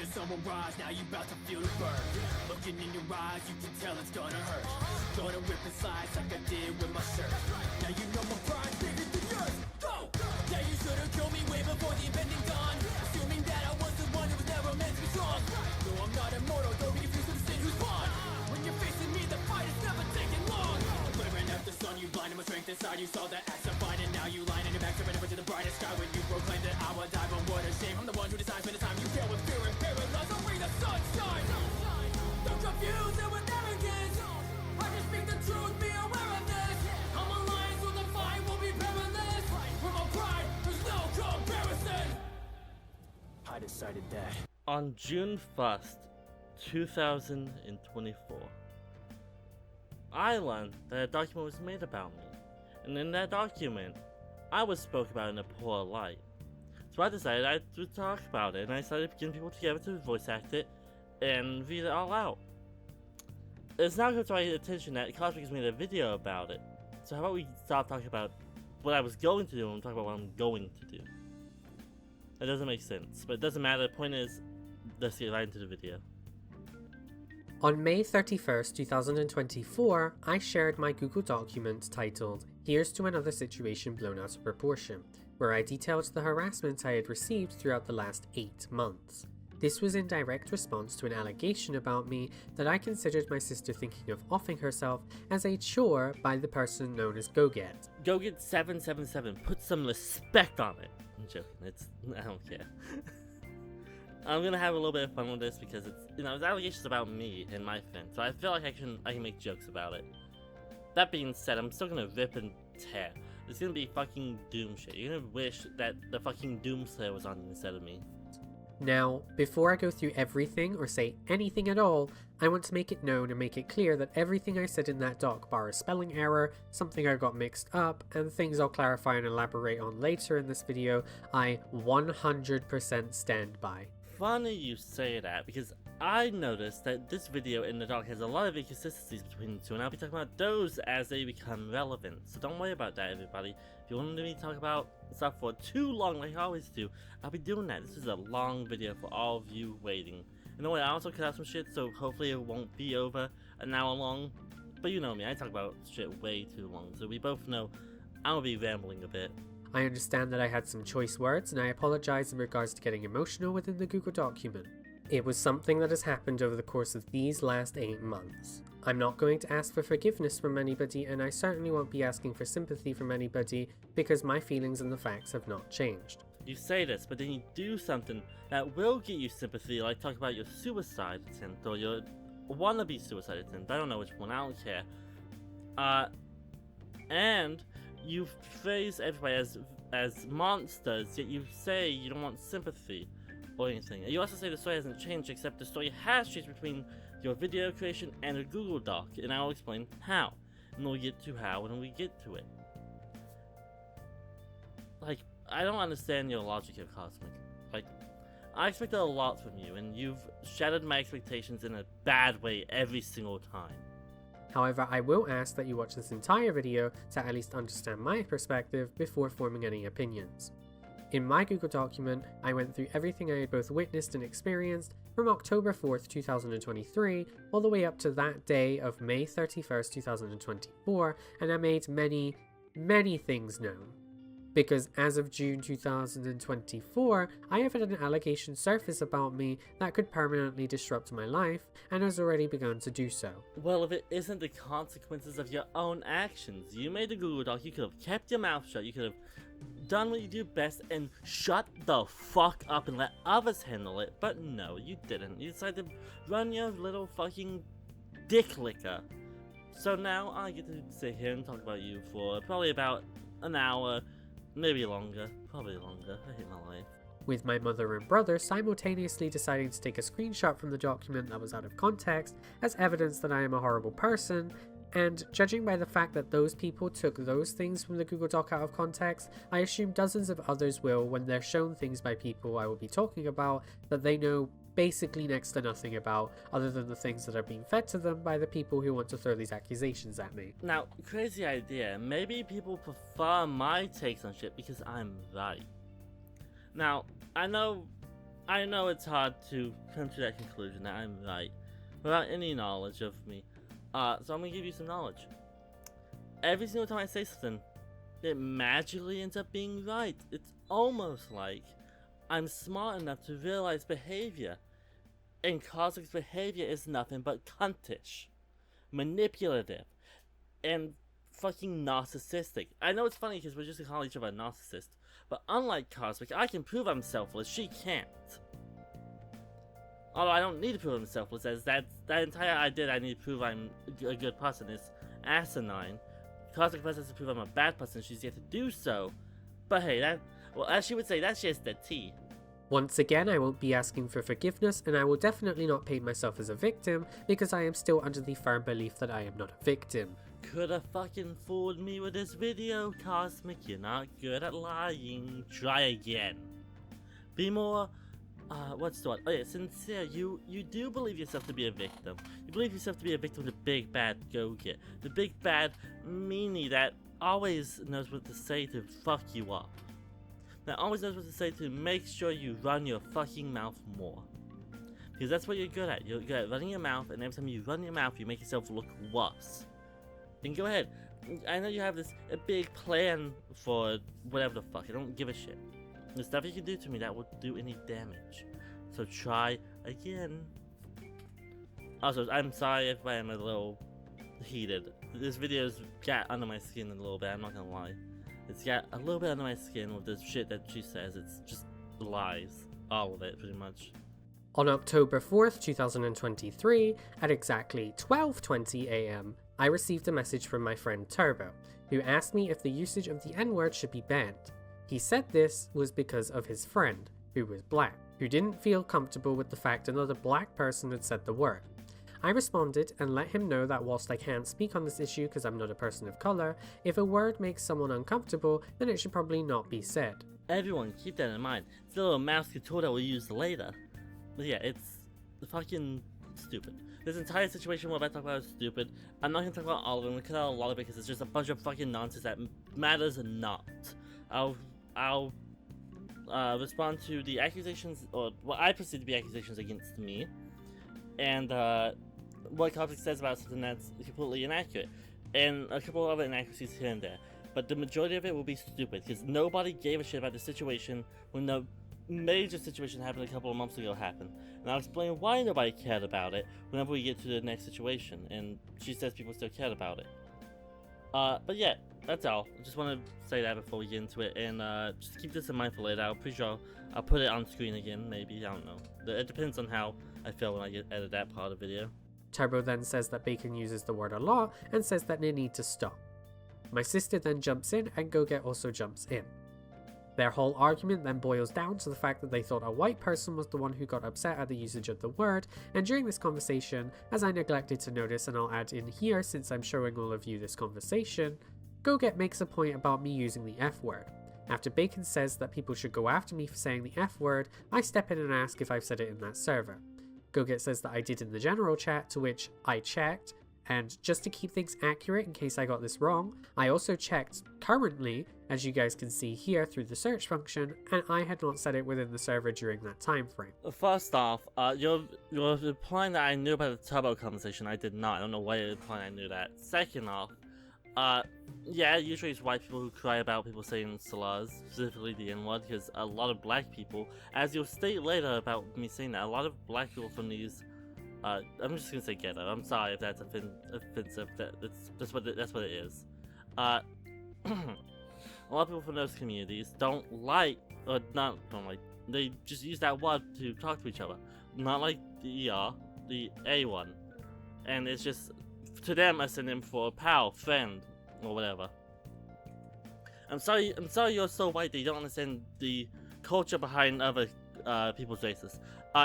the sun will rise, now you about to feel the burn. Looking in your eyes, you can tell it's gonna hurt. Gonna rip and slice like I did with my shirt. Now you know my pride's bigger than yours. Go! Yeah, you should've killed me way before the impending dawn. Assuming that I was the one who was never meant to be strong. No, I'm not immortal, don't be confused with the sin who's born. When you're facing me, the fight is never taking long. Glaring at the sun, you blinded my strength inside. You saw the axe of fine, and now you line in your back, surrender to the brightest sky. When you proclaim that I will die, but what a shame. I'm the one who decides when it's time. You fail with fear and paralyzed. I'll bring the sunshine. Don't confuse it with arrogance. I just speak the truth, be aware of this. I'm a lion, so the fight will be perilous. With my pride, there's no comparison. I decided that. On June 1st, 2024, I learned that a document was made about me, and in that document, I was spoke about in a poor light. So I decided I would talk about it, and I started getting people together to voice act it and read it all out. It's now come to my attention that Kosmik has made a video about it, so how about we stop talking about what I was going to do and talk about what I'm going to do. That doesn't make sense, but it doesn't matter. The point is, let's get right into the video. On May 31st, 2024, I shared my Google document titled "Here's to Another Situation Blown Out of Proportion," where I detailed the harassment I had received throughout the last 8 months. This was in direct response to an allegation about me that I considered my sister thinking of offing herself as a chore by the person known as Goget. Goget777, put some respect on it. I'm joking, I don't care. I'm gonna have a little bit of fun with this because it's allegations about me and my thing, so I feel like I can make jokes about it. That being said, I'm still gonna rip and tear. It's gonna be fucking doom shit. You're gonna wish that the fucking Doomslayer was on instead of me. Now, before I go through everything or say anything at all, I want to make it known and make it clear that everything I said in that doc, bar a spelling error, something I got mixed up, and things I'll clarify and elaborate on later in this video, I 100% stand by. Funny you say that, because I noticed that this video in the doc has a lot of inconsistencies between the two, and I'll be talking about those as they become relevant. So don't worry about that, everybody. If you want me to talk about stuff for too long like I always do, I'll be doing that. This is a long video for all of you waiting. You know what, I also cut out some shit, so hopefully it won't be over an hour long. But you know me, I talk about shit way too long, so we both know I'll be rambling a bit. I understand that I had some choice words, and I apologize in regards to getting emotional within the Google document. It was something that has happened over the course of these last 8 months. I'm not going to ask for forgiveness from anybody, and I certainly won't be asking for sympathy from anybody because my feelings and the facts have not changed. You say this, but then you do something that will get you sympathy, like talk about your suicide attempt or your wannabe suicide attempt. I don't know which one, I don't care. And you phrase everybody as monsters, yet you say you don't want sympathy or anything. And you also say the story hasn't changed, except the story has changed between your video creation and a Google Doc, and I'll explain how. And we'll get to how when we get to it. Like, I don't understand your logic here, Kosmik. Like, I expected a lot from you, and you've shattered my expectations in a bad way every single time. However, I will ask that you watch this entire video to at least understand my perspective before forming any opinions. In my Google document, I went through everything I had both witnessed and experienced from October 4th, 2023, all the way up to that day of May 31st, 2024, and I made many things known. Because as of June 2024, I have had an allegation surface about me that could permanently disrupt my life, and has already begun to do so. Well, if it isn't the consequences of your own actions, you made a Google Doc, you could have kept your mouth shut, you could have done what you do best and shut the fuck up and let others handle it, but no, you didn't. You decided to run your little fucking dick licker. So now I get to sit here and talk about you for probably about an hour, maybe longer, probably longer. I hate my life. With my mother and brother simultaneously deciding to take a screenshot from the document that was out of context as evidence that I am a horrible person, and judging by the fact that those people took those things from the Google Doc out of context, I assume dozens of others will when they're shown things by people I will be talking about that they know basically next to nothing about, other than the things that are being fed to them by the people who want to throw these accusations at me. Now, crazy idea, maybe people prefer my takes on shit because I'm right. Now, I know I know it's hard to come to that conclusion that I'm right without any knowledge of me. So I'm gonna give you some knowledge. Every single time I say something, it magically ends up being right. It's almost like I'm smart enough to realize behavior, and Kosmik's behavior is nothing but cuntish, manipulative, and fucking narcissistic. I know it's funny because we're just gonna call each other a narcissist, but unlike Kosmik, I can prove I'm selfless. She can't. Although I don't need to prove I'm selfless, as that entire idea I need to prove I'm a good person is asinine. Kosmik first has to prove I'm a bad person. She's yet to do so. But hey, well, as she would say, that's just the tea. Once again, I won't be asking for forgiveness, and I will definitely not paint myself as a victim, because I am still under the firm belief that I am not a victim. Coulda fucking fooled me with this video, Kosmik. You're not good at lying. Try again. Be more, what's the word? Oh yeah, sincere. You do believe yourself to be a victim. You believe yourself to be a victim of the big bad go-get. The big bad meanie that always knows what to say to fuck you up. That always knows what to say to make sure you run your fucking mouth more. Because that's what you're good at. You're good at running your mouth, and every time you run your mouth, you make yourself look worse. And go ahead. I know you have a big plan for whatever the fuck. I don't give a shit. There's stuff you can do to me that will do any damage. So try again. Also, I'm sorry if I am a little heated. This video's got under my skin a little bit, I'm not gonna lie. It's got a little bit under my skin with the shit that she says. It's just lies. All of it, pretty much. On October 4th, 2023, at exactly 12:20 AM, I received a message from my friend Turbo, who asked me if the usage of the N-word should be banned. He said this was because of his friend, who was black, who didn't feel comfortable with the fact another black person had said the word. I responded and let him know that whilst I can't speak on this issue because I'm not a person of colour, if a word makes someone uncomfortable, then it should probably not be said. Everyone, keep that in mind. It's a little mouse tool that we'll use later. But yeah, it's fucking stupid. This entire situation we're about to talk about is stupid. I'm not gonna talk about all of them. I'm gonna cut out a lot of it because it's just a bunch of fucking nonsense that matters not. I'll respond to the accusations, or what I perceive to be accusations against me, and what Kosmik says about something that's completely inaccurate, and a couple of other inaccuracies here and there. But the majority of it will be stupid because nobody gave a shit about the situation when the major situation happened a couple of months ago happened. And I'll explain why nobody cared about it whenever we get to the next situation. And she says people still cared about it. But yeah, that's all. I just want to say that before we get into it, and just keep this in mind for later. I'm pretty sure I'll put it on screen again, maybe, I don't know. It depends on how I feel when I edit that part of the video. Turbo then says that Bacon uses the word a lot and says that they need to stop. My sister then jumps in and Go-Get also jumps in. Their whole argument then boils down to the fact that they thought a white person was the one who got upset at the usage of the word, and during this conversation, as I neglected to notice and I'll add in here since I'm showing all of you this conversation, Go-Get makes a point about me using the F word. After Bacon says that people should go after me for saying the F word, I step in and ask if I've said it in that server. Go-Get says that I did in the general chat, to which I checked, and just to keep things accurate in case I got this wrong, I also checked currently, as you guys can see here through the search function, and I had not said it within the server during that time frame. First off, you're implying that I knew about the Turbo conversation. I did not. I don't know why you're implying I knew that. Second off, yeah, usually it's white people who cry about people saying slurs, specifically the N-word, because a lot of black people, as you'll state later about me saying that, a lot of black people from these, I'm just gonna say ghetto. I'm sorry if that's offensive. That's what it is. A lot of people from those communities don't like, they just use that word to talk to each other, not like the ER, the A one, and it's just to them a synonym for pal, friend, or whatever. I'm sorry you're so white that you don't understand the culture behind other people's races.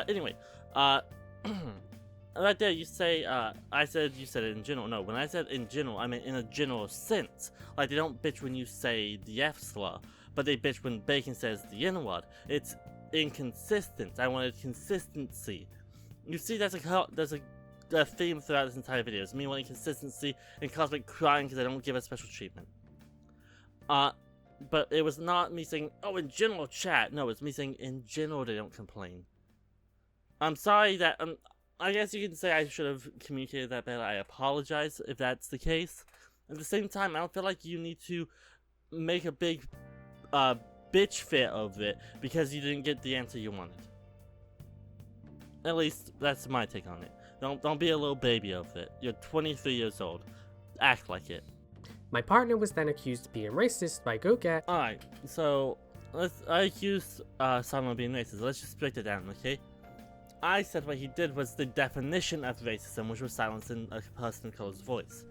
Anyway, right there you say, I said you said it in general. No, when I said in general, I meant in a general sense. Like, they don't bitch when you say the F slur, but they bitch when Bacon says the N word. It's inconsistent. I wanted consistency. You see, there's a theme throughout this entire video. It's me wanting consistency and Kosmik crying because I don't give it special treatment. But it was not me saying, oh, in general chat. No, it's me saying in general they don't complain. I'm sorry that, I guess you can say I should have communicated that better. I apologize if that's the case. At the same time, I don't feel like you need to make a big, bitch fit of it because you didn't get the answer you wanted. At least, that's my take on it. Don't be a little baby of it. You're 23 years old. Act like it. My partner was then accused of being racist by GoGet. Alright, so, I accused, Simon of being racist. Let's just break it down, okay? I said what he did was the definition of racism, which was silencing a person of color's voice.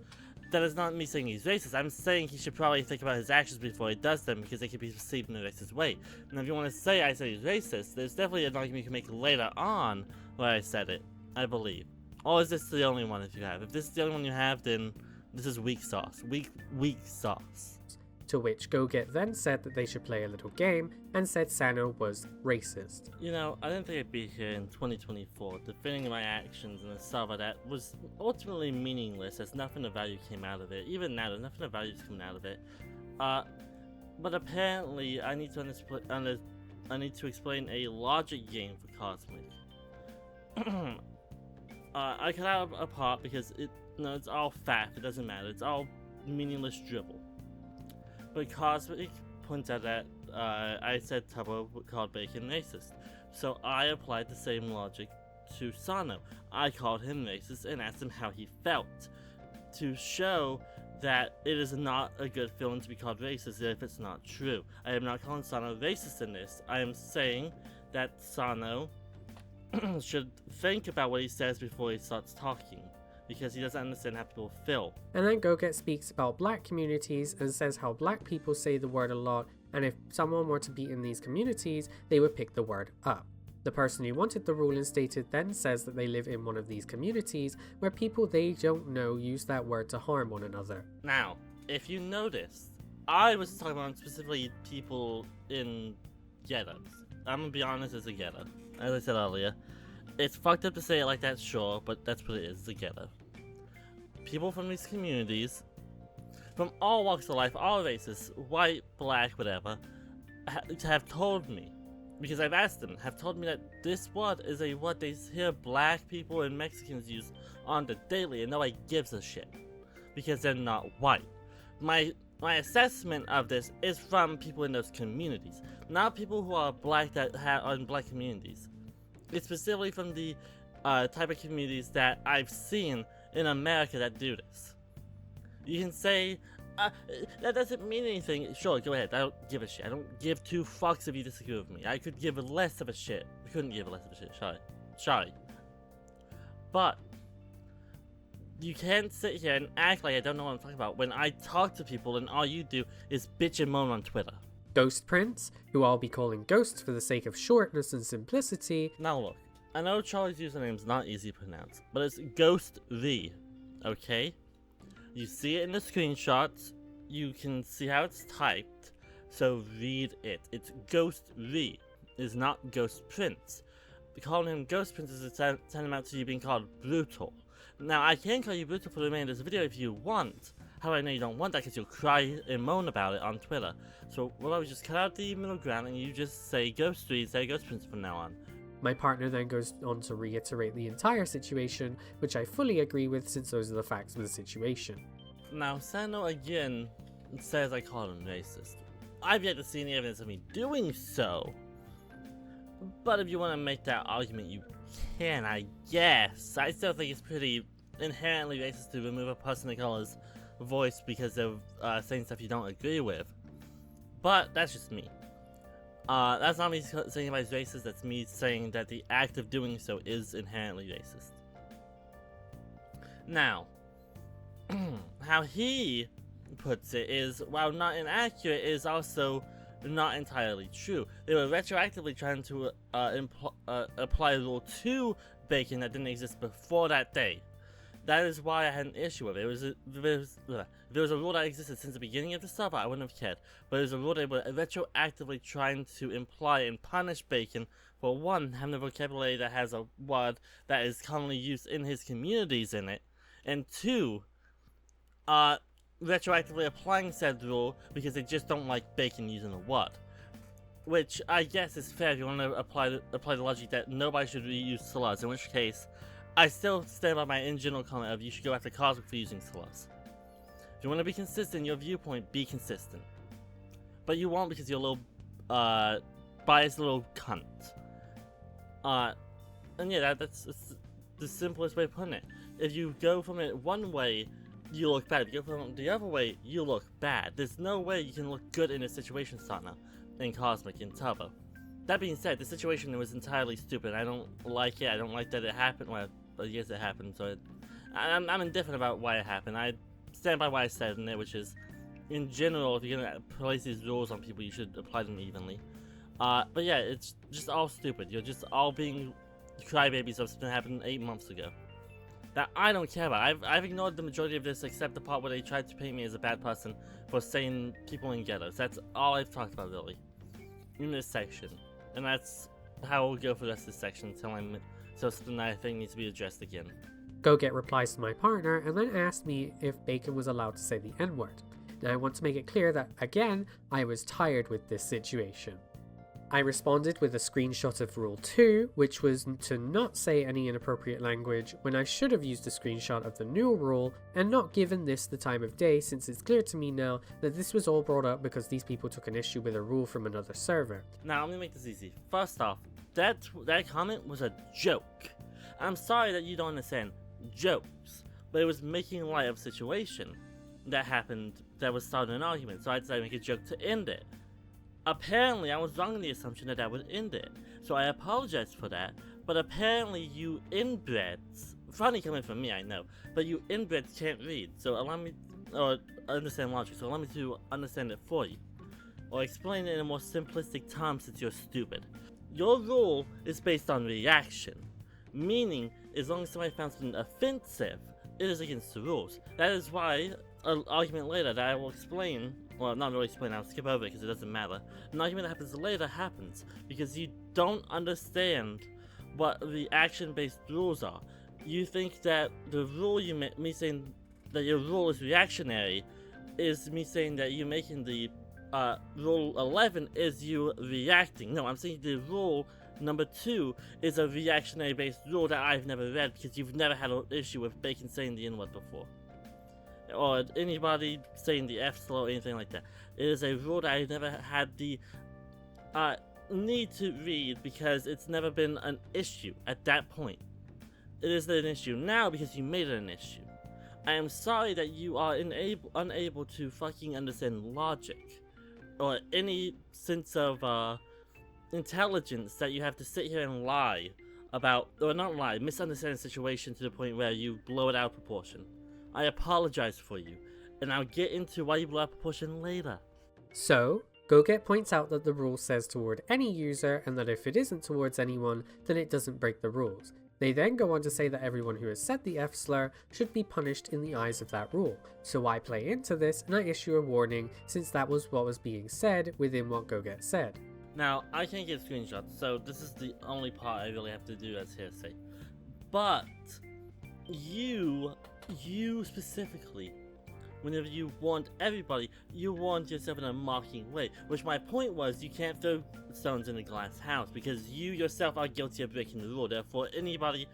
That is not me saying he's racist. I'm saying he should probably think about his actions before he does them, because they could be perceived in a racist way. And if you want to say I said he's racist, there's definitely an argument you can make later on where I said it, I believe. Or is this the only one if you have? If this is the only one you have, then this is weak sauce. Weak sauce. To which GoGet then said that they should play a little game and said Sano was racist. You know, I didn't think I'd be here in 2024 defending my actions in a server that was ultimately meaningless as nothing of value came out of it. Even now, there's nothing of value coming out of it. But apparently I need to explain a logic game for Kosmik. I cut out a part because it's all fact, it doesn't matter, it's all meaningless dribble. But Kosmik points out that I said Tubbo called Bacon racist, so I applied the same logic to Sano. I called him racist and asked him how he felt, to show that it is not a good feeling to be called racist if it's not true. I am not calling Sano racist in this. I am saying that Sano should think about what he says before he starts talking, because he doesn't understand how people feel. And then GoGet speaks about black communities and says how black people say the word a lot, and if someone were to be in these communities, they would pick the word up. The person who wanted the rule instated then says that they live in one of these communities where people they don't know use that word to harm one another. Now, if you noticed, I was talking about specifically people in ghettos. I'm gonna be honest, it's a ghetto. As I said earlier, it's fucked up to say it like that, sure, but that's what it is, it's a ghetto. People from these communities, from all walks of life, all races, white, black, whatever, have told me, because I've asked them, have told me that this word is a word they hear black people and Mexicans use on the daily, and nobody gives a shit, because they're not white. My assessment of this is from people in those communities, not people who are black that are in black communities. It's specifically from the type of communities that I've seen in America that do this. You can say, that doesn't mean anything. Sure, go ahead, I don't give a shit. I don't give two fucks if you disagree with me. I could give less of a shit. I couldn't give less of a shit, sorry. But you can't sit here and act like I don't know what I'm talking about when I talk to people and all you do is bitch and moan on Twitter. Ghost Prince, who I'll be calling Ghost for the sake of shortness and simplicity. Now look, I know Charlie's username's not easy to pronounce, but it's Ghost V, okay? You see it in the screenshots, you can see how it's typed, so read it. It's Ghost V, it's not Ghost Prince. Calling him Ghost Prince is tantamount to you being called brutal. Now, I can call you brutal for the remainder of this video if you want. How I know you don't want that because you'll cry and moan about it on Twitter. So, what about we just cut out the middle ground and you just say Ghost 3 instead of Ghost Prince from now on. My partner then goes on to reiterate the entire situation, which I fully agree with since those are the facts of the situation. Now, Sano again says I called him racist. I've yet to see any evidence of me doing so. But if you want to make that argument, you can, I guess. I still think it's pretty inherently racist to remove a person of color's voice because of saying stuff you don't agree with. But that's just me. That's not me saying anybody's racist, that's me saying that the act of doing so is inherently racist. Now, how he puts it is, while not inaccurate, is also not entirely true. They were retroactively trying to apply rule to bacon that didn't exist before that day. That is why I had an issue with it. If there was a rule that existed since the beginning of the server, I wouldn't have cared. But it was a rule they were retroactively trying to imply and punish bacon for one, having a vocabulary that has a word that is commonly used in his communities in it, and two, retroactively applying said rule because they just don't like bacon using the word. which I guess is fair if you want to apply the logic that nobody should reuse slurs, in which case, I still stand by my in general comment of you should go after Kosmik for using slurs. If you want to be consistent in your viewpoint, be consistent. But you won't because you're a little, biased little cunt. And yeah, that's the simplest way of putting it. If you go from it one way, you look bad. If you go from it the other way, you look bad. There's no way you can look good in a situation starter in Kosmik in Turbo. That being said, the situation was entirely stupid. I don't like it. I don't like that it happened. Well, yes, it happened. So I'm indifferent about why it happened. I stand by what I said in it, which is, in general, if you're gonna place these rules on people, you should apply them evenly. But yeah, it's just all stupid. You're just all being crybabies of something that happened 8 months ago that I don't care about. I've ignored the majority of this except the part where they tried to paint me as a bad person for saying people in ghettos. That's all I've talked about really in this section, and that's how we'll go for the rest of this section until something that I think needs to be addressed again. Goget replies to my partner and then asked me if Bacon was allowed to say the N-word. Now I want to make it clear that, again, I was tired with this situation. I responded with a screenshot of Rule 2, which was to not say any inappropriate language, when I should have used a screenshot of the new rule and not given this the time of day, since it's clear to me now that this was all brought up because these people took an issue with a rule from another server. Now, I'm gonna make this easy. First off, that comment was a joke. I'm sorry that you don't understand jokes, but it was making light of a situation that happened that was starting an argument, so I decided to make a joke to end it. Apparently, I was wrong in the assumption that would end it, so I apologize for that, but apparently you inbreds, funny coming from me, I know, but you inbreds can't read, so allow me, or understand logic, so allow me to understand it for you, or explain it in a more simplistic term since you're stupid. Your rule is based on reaction, meaning as long as somebody finds something offensive, it is against the rules. That is why an argument later that I will explain, well, not really explain, I'll skip over it because it doesn't matter. An argument that happens later happens because you don't understand what the action-based rules are. You think that the rule me saying that your rule is reactionary is me saying that you making the rule 11 is you reacting. No, I'm saying the rule number 2 is a reactionary based rule that I've never read because you've never had an issue with Bacon saying the N-word before. Or anybody saying the F slur or anything like that. It is a rule that I've never had the need to read because it's never been an issue at that point. It is an issue now because you made it an issue. I am sorry that you are unable to fucking understand logic or any sense of intelligence that you have to sit here and lie about, or not lie, misunderstand the situation to the point where you blow it out of proportion. I apologize for you, and I'll get into why you blew out of proportion later. So, Goget points out that the rule says toward any user, and that if it isn't towards anyone, then it doesn't break the rules. They then go on to say that everyone who has said the F slur should be punished in the eyes of that rule. So I play into this and I issue a warning, since that was what was being said within what Goget said. Now, I can't get screenshots, so this is the only part I really have to do as hearsay. But, you specifically, whenever you warned everybody, you warned yourself in a mocking way, which my point was you can't throw stones in a glass house because you yourself are guilty of breaking the rule. Therefore, anybody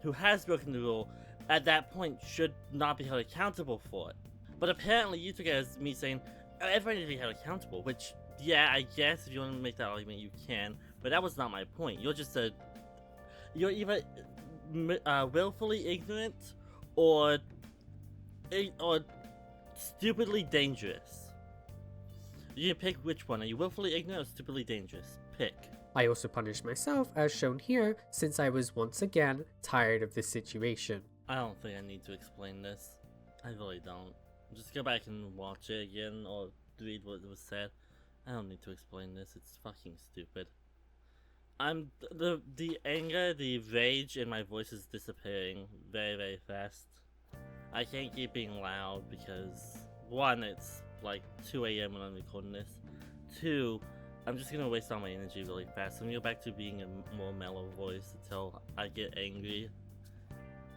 who has broken the rule at that point should not be held accountable for it. But apparently you took it as me saying everybody needs to be held accountable, which, yeah, I guess if you want to make that argument you can, but that was not my point. You're either willfully ignorant or stupidly dangerous. You can pick which one. Are you willfully ignorant or stupidly dangerous? Pick. I also punished myself, as shown here, since I was once again tired of this situation. I don't think I need to explain this. I really don't. Just go back and watch it again or read what was said. I don't need to explain this. It's fucking stupid. The anger, the rage in my voice is disappearing very, very fast. I can't keep being loud because, 1, it's like 2 AM when I'm recording this. 2, I'm just gonna waste all my energy really fast. I'm gonna go back to being a more mellow voice until I get angry,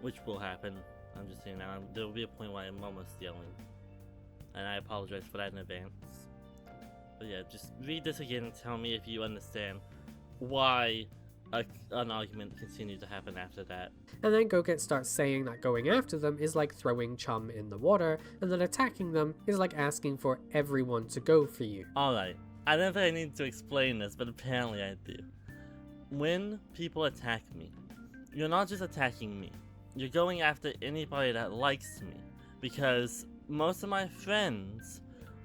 which will happen. I'm just saying now, there will be a point where I'm almost yelling, and I apologize for that in advance. But yeah, just read this again and tell me if you understand why an argument continued to happen after that. And then Goget starts saying that going after them is like throwing chum in the water, and that attacking them is like asking for everyone to go for you. Alright, I don't think I need to explain this, but apparently I do. When people attack me, you're not just attacking me, you're going after anybody that likes me, because most of my friends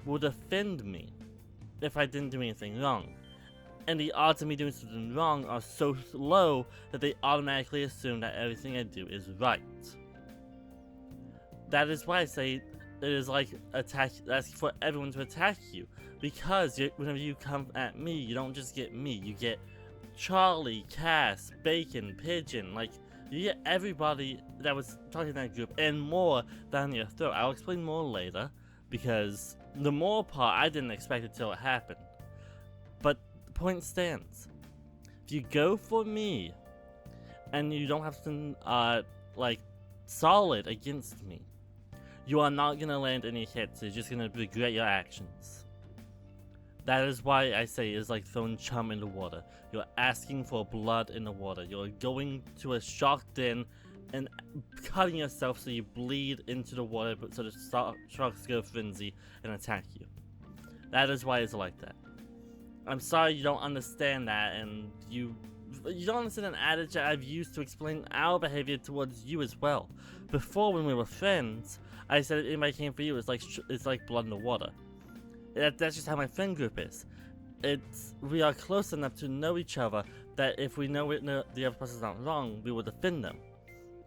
will defend me if I didn't do anything wrong. And the odds of me doing something wrong are so low that they automatically assume that everything I do is right. That is why I say it is like asking for everyone to attack you, because whenever you come at me, you don't just get me, you get Charlie, Cass, Bacon, Pigeon, like, you get everybody that was talking in that group, and more down your throat. I'll explain more later, because the more part I didn't expect until it happened. But the point stands. If you go for me, and you don't have something, like, solid against me, you are not gonna land any hits, you're just gonna regret your actions. That is why I say it's like throwing chum in the water. You're asking for blood in the water. You're going to a shark den and cutting yourself so you bleed into the water so the sharks go frenzy and attack you. That is why it's like that. I'm sorry you don't understand that, and you don't understand an adage that I've used to explain our behavior towards you as well. Before, when we were friends, I said if anybody came for you, it's like blood in the water. That's just how my friend group is. We are close enough to know each other that if we know the other person's not wrong, we will defend them.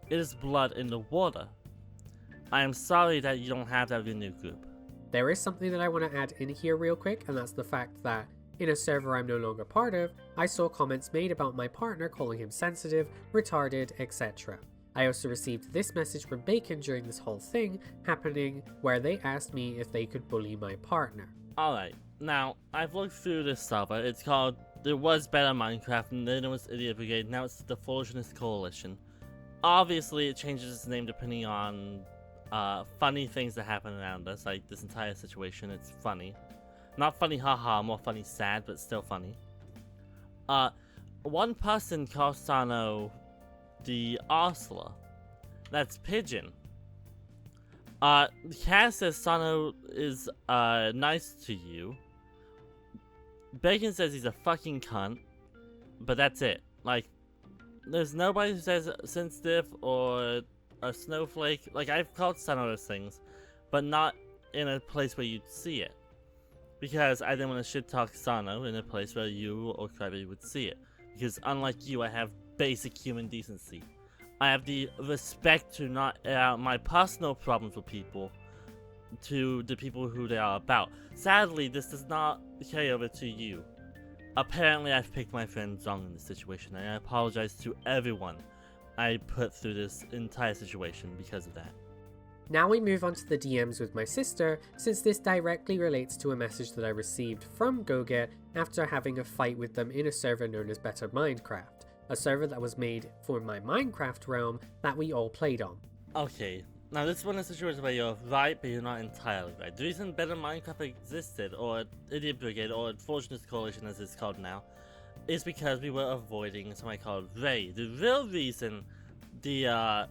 It is blood in the water. I am sorry that you don't have that with your new group. There is something that I want to add in here real quick, and that's the fact that in a server I'm no longer part of, I saw comments made about my partner calling him sensitive, retarded, etc. I also received this message from Bacon during this whole thing happening, where they asked me if they could bully my partner. Alright, now, I've looked through this server. It's called, there was Better Minecraft, and then it was Idiot Brigade, now it's the Foolishness Coalition. Obviously, it changes its name depending on funny things that happen around us, like this entire situation. It's funny. Not funny haha, more funny sad, but still funny. One person calls Sano the Osler. That's Pigeon. Cass says Sano is nice to you. Bacon says he's a fucking cunt, but that's it. Like, there's nobody who says sensitive or a snowflake. Like, I've called Sano those things, but not in a place where you'd see it. Because I didn't want to shit talk Sano in a place where you or Krabby would see it. Because unlike you, I have basic human decency. I have the respect to not air out my personal problems with people to the people who they are about. Sadly, this does not carry over to you. Apparently, I've picked my friends wrong in this situation, and I apologize to everyone I put through this entire situation because of that. Now we move on to the DMs with my sister, since this directly relates to a message that I received from Goget after having a fight with them in a server known as Better Minecraft, a server that was made for my Minecraft realm that we all played on. Okay, now this is one of the situations where you're right, but you're not entirely right. The reason Better Minecraft existed, or Idiot Brigade, or Foolishness Coalition as it's called now, is because we were avoiding something called Ray. The real reason the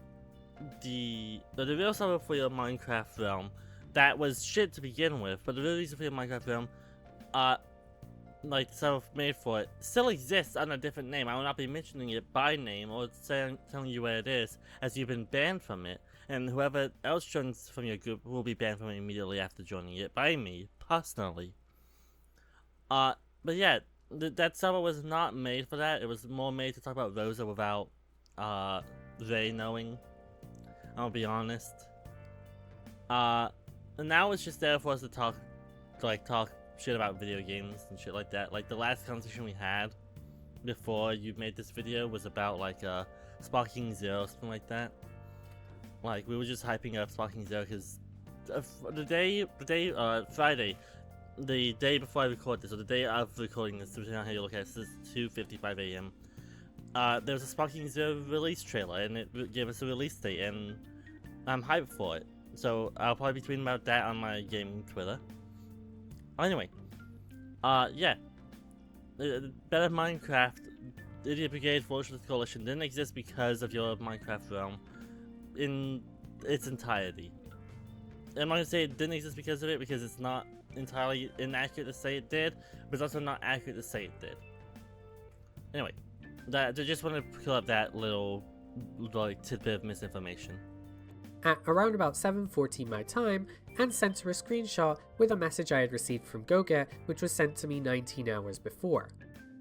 real server for your Minecraft realm that was shit to begin with, but the real reason for your Minecraft realm, like the server made for it, still exists under a different name. I will not be mentioning it by name or telling you where it is, as you've been banned from it, and whoever else joins from your group will be banned from it immediately after joining it by me, personally. But yeah, that server was not made for that. It was more made to talk about Rosa without, they knowing. I'll be honest. And now it's just there for us to talk shit about video games and shit like that. Like, the last conversation we had before you made this video was about, like, Sparking Zero, something like that. Like, we were just hyping up Sparking Zero because Friday, the day before I record this, or the day of recording this, depending on how you look at it, this is 2:55 AM. There was a Sparking Zero release trailer, and it gave us a release date, and I'm hyped for it. So I'll probably be tweeting about that on my gaming Twitter. Anyway, Yeah. Better Minecraft, Idiot Brigade, Fortress Coalition didn't exist because of your Minecraft realm in its entirety. I'm not gonna say it didn't exist because of it, because it's not entirely inaccurate to say it did, but it's also not accurate to say it did. Anyway, I just want to pull up that little tidbit of misinformation. At around about 7:40 my time, and sent her a screenshot with a message I had received from GoGet, which was sent to me 19 hours before.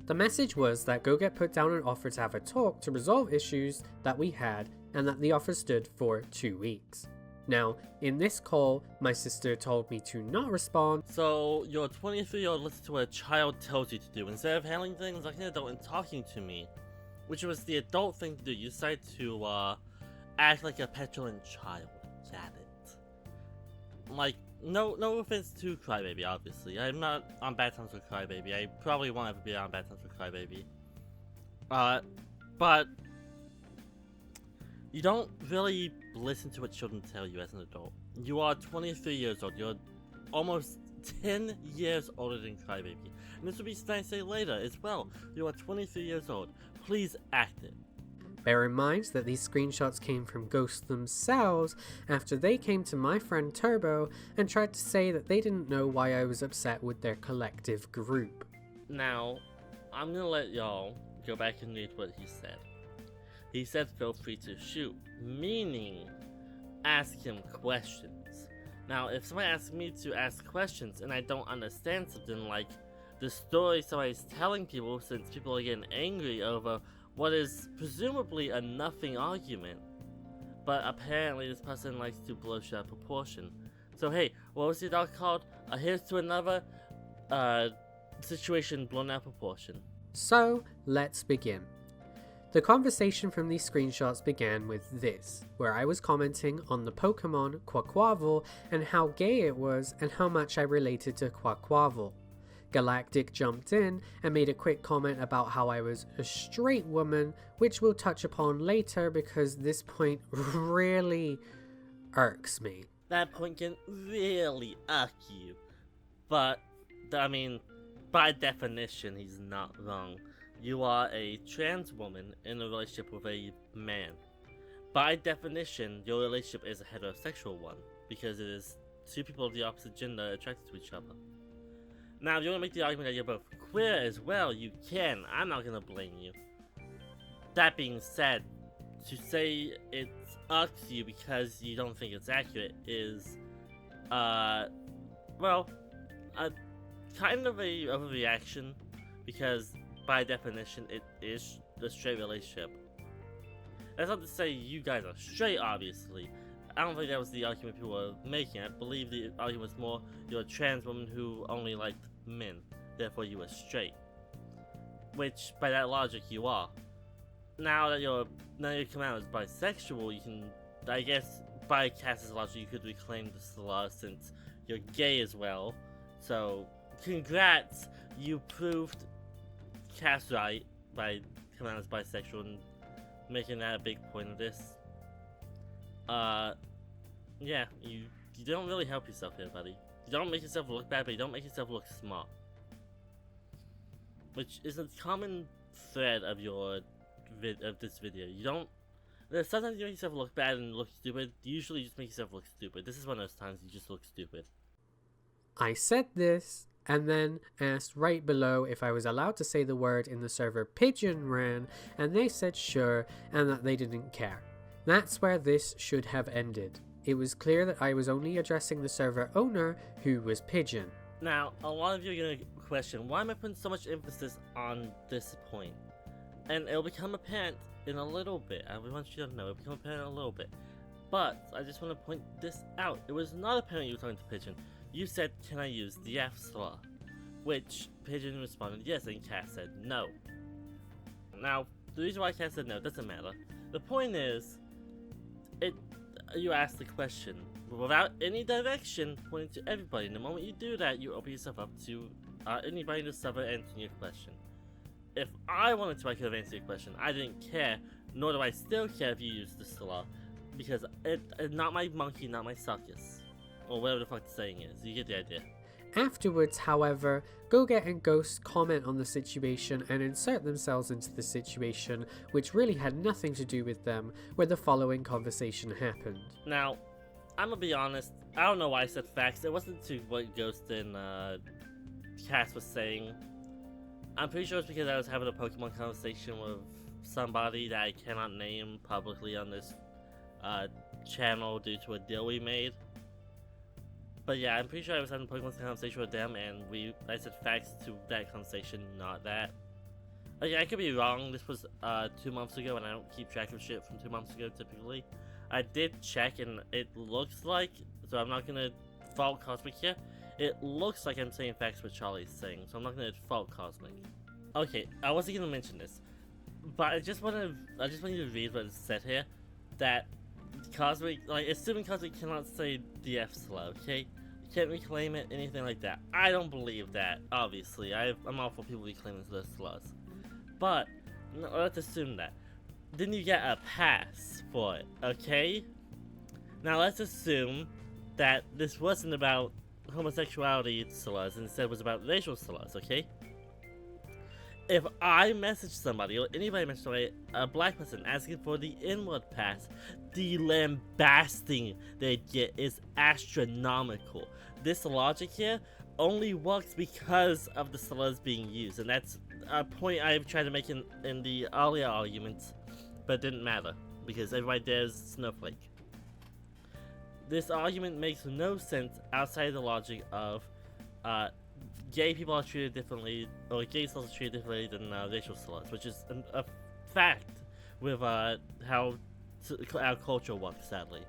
The message was that GoGet put down an offer to have a talk to resolve issues that we had, and that the offer stood for 2 weeks. Now, in this call, my sister told me to not respond. So, your 23-year-old listened to what a child tells you to do. Instead of handling things like an adult and talking to me, which was the adult thing to do, you decided to, act like a petulant child. Got it. Like, no offense to Crybaby, obviously. I'm not on bad terms with Crybaby. I probably won't ever be on bad terms with Crybaby. But you don't really listen to what children tell you as an adult. You are 23 years old. You're almost 10 years older than Crybaby. And this will be nice to say later as well. You are 23 years old. Please act it. Bear in mind that these screenshots came from Ghosts themselves after they came to my friend Turbo and tried to say that they didn't know why I was upset with their collective group. Now, I'm gonna let y'all go back and read what he said. He said feel free to shoot, meaning ask him questions. Now, if somebody asks me to ask questions and I don't understand something, like the story somebody's telling people, since people are getting angry over what is presumably a nothing argument, but apparently this person likes to blow shit out of proportion. So hey, what was your dog called? Here's to another situation blown out of proportion. So, let's begin. The conversation from these screenshots began with this, where I was commenting on the Pokemon Quaquaval and how gay it was and how much I related to Quaquaval. Galactic jumped in and made a quick comment about how I was a straight woman, which we'll touch upon later because this point really irks me. That point can really irk you. But, I mean, by definition, he's not wrong. You are a trans woman in a relationship with a man. By definition, your relationship is a heterosexual one, because it is two people of the opposite gender attracted to each other. Now, if you want to make the argument that you're both queer as well, you can. I'm not going to blame you. That being said, to say it irks you because you don't think it's accurate is, kind of a overreaction, because by definition, it is a straight relationship. That's not to say you guys are straight, obviously. I don't think that was the argument people were making. I believe the argument was more, you're a trans woman who only liked men, therefore you were straight. Which, by that logic, you are. Now that you come out as bisexual, you can, I guess, by Cass's logic, you could reclaim the slur since you're gay as well. So, congrats, you proved Cass right by coming out as bisexual and making that a big point of this. Yeah, you don't really help yourself here, buddy. You don't make yourself look bad, but you don't make yourself look smart. Which is a common thread of this video. Sometimes you make yourself look bad and look stupid. Usually you just make yourself look stupid. This is one of those times you just look stupid. I said this, and then asked right below if I was allowed to say the word in the server Pigeon ran, and they said sure, and that they didn't care. That's where this should have ended. It was clear that I was only addressing the server owner, who was Pigeon. Now, a lot of you are gonna question, why am I putting so much emphasis on this point? And it'll become apparent in a little bit. I want you to know, it'll become apparent in a little bit. But, I just want to point this out. It was not apparent you were talking to Pigeon. You said, can I use the F slur? Which, Pigeon responded yes, and Cass said no. Now, the reason why Cass said no doesn't matter. The point is, you asked the question without any direction pointing to everybody. And the moment you do that, you open yourself up to anybody in the server answering your question. If I wanted to, I could have answered your question. I didn't care, nor do I still care if you use the slur, because it's not my monkey, not my circus, or whatever the fuck the saying is. You get the idea. Afterwards, however, Goget and Ghost comment on the situation and insert themselves into the situation, which really had nothing to do with them, where the following conversation happened. Now, I'm gonna be honest, I don't know why I said facts. It wasn't to what Ghost and Cass was saying. I'm pretty sure it's because I was having a Pokemon conversation with somebody that I cannot name publicly on this channel due to a deal we made. But yeah, I'm pretty sure I was having a Pokemon conversation with them, and I said facts to that conversation, not that. Yeah, I could be wrong. This was 2 months ago, and I don't keep track of shit from 2 months ago typically. I did check, and it looks like, so I'm not gonna fault Kosmik here. It looks like I'm saying facts what Charlie's saying, so I'm not gonna fault Kosmik. Okay, I wasn't gonna mention this, but I just want you to read what it said here. That Kosmik, like, assuming Kosmik cannot say DF slur, okay? You can't reclaim it, anything like that. I don't believe that, obviously. I'm all for people reclaiming their slurs. But, no, let's assume that. Then you get a pass for it, okay? Now let's assume that this wasn't about homosexuality slurs, instead was about racial slurs, okay? If I message somebody, or anybody message somebody, a black person asking for the N-word pass, the lambasting they get is astronomical. This logic here only works because of the slurs being used, and that's a point I've tried to make in the earlier arguments, but it didn't matter, because everybody there's Snowflake. This argument makes no sense outside of the logic of gay people are treated differently, or gay slurs are treated differently than racial slurs, which is a fact with how our culture works, sadly.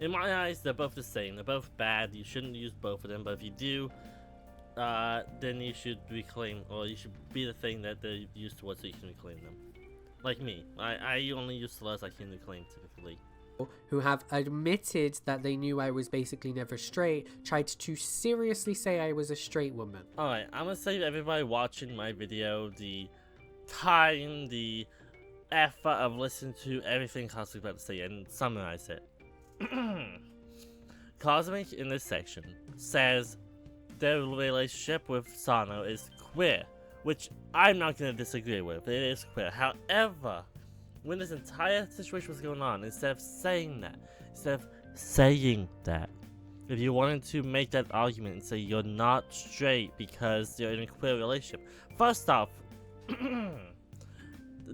In my eyes, they're both the same. They're both bad. You shouldn't use both of them, but if you do, then you should reclaim, or you should be the thing that they're used towards so you can reclaim them. Like me. I only use slurs I can reclaim typically. Who have admitted that they knew I was basically never straight, tried to seriously say I was a straight woman. Alright, I'm gonna save everybody watching my video the time, the effort of listening to everything Kosmik about to say and summarize it. Kosmik in this section says their relationship with Sano is queer, which I'm not gonna disagree with. It is queer. However, when this entire situation was going on, instead of saying that, if you wanted to make that argument and say you're not straight because you're in a queer relationship, first off,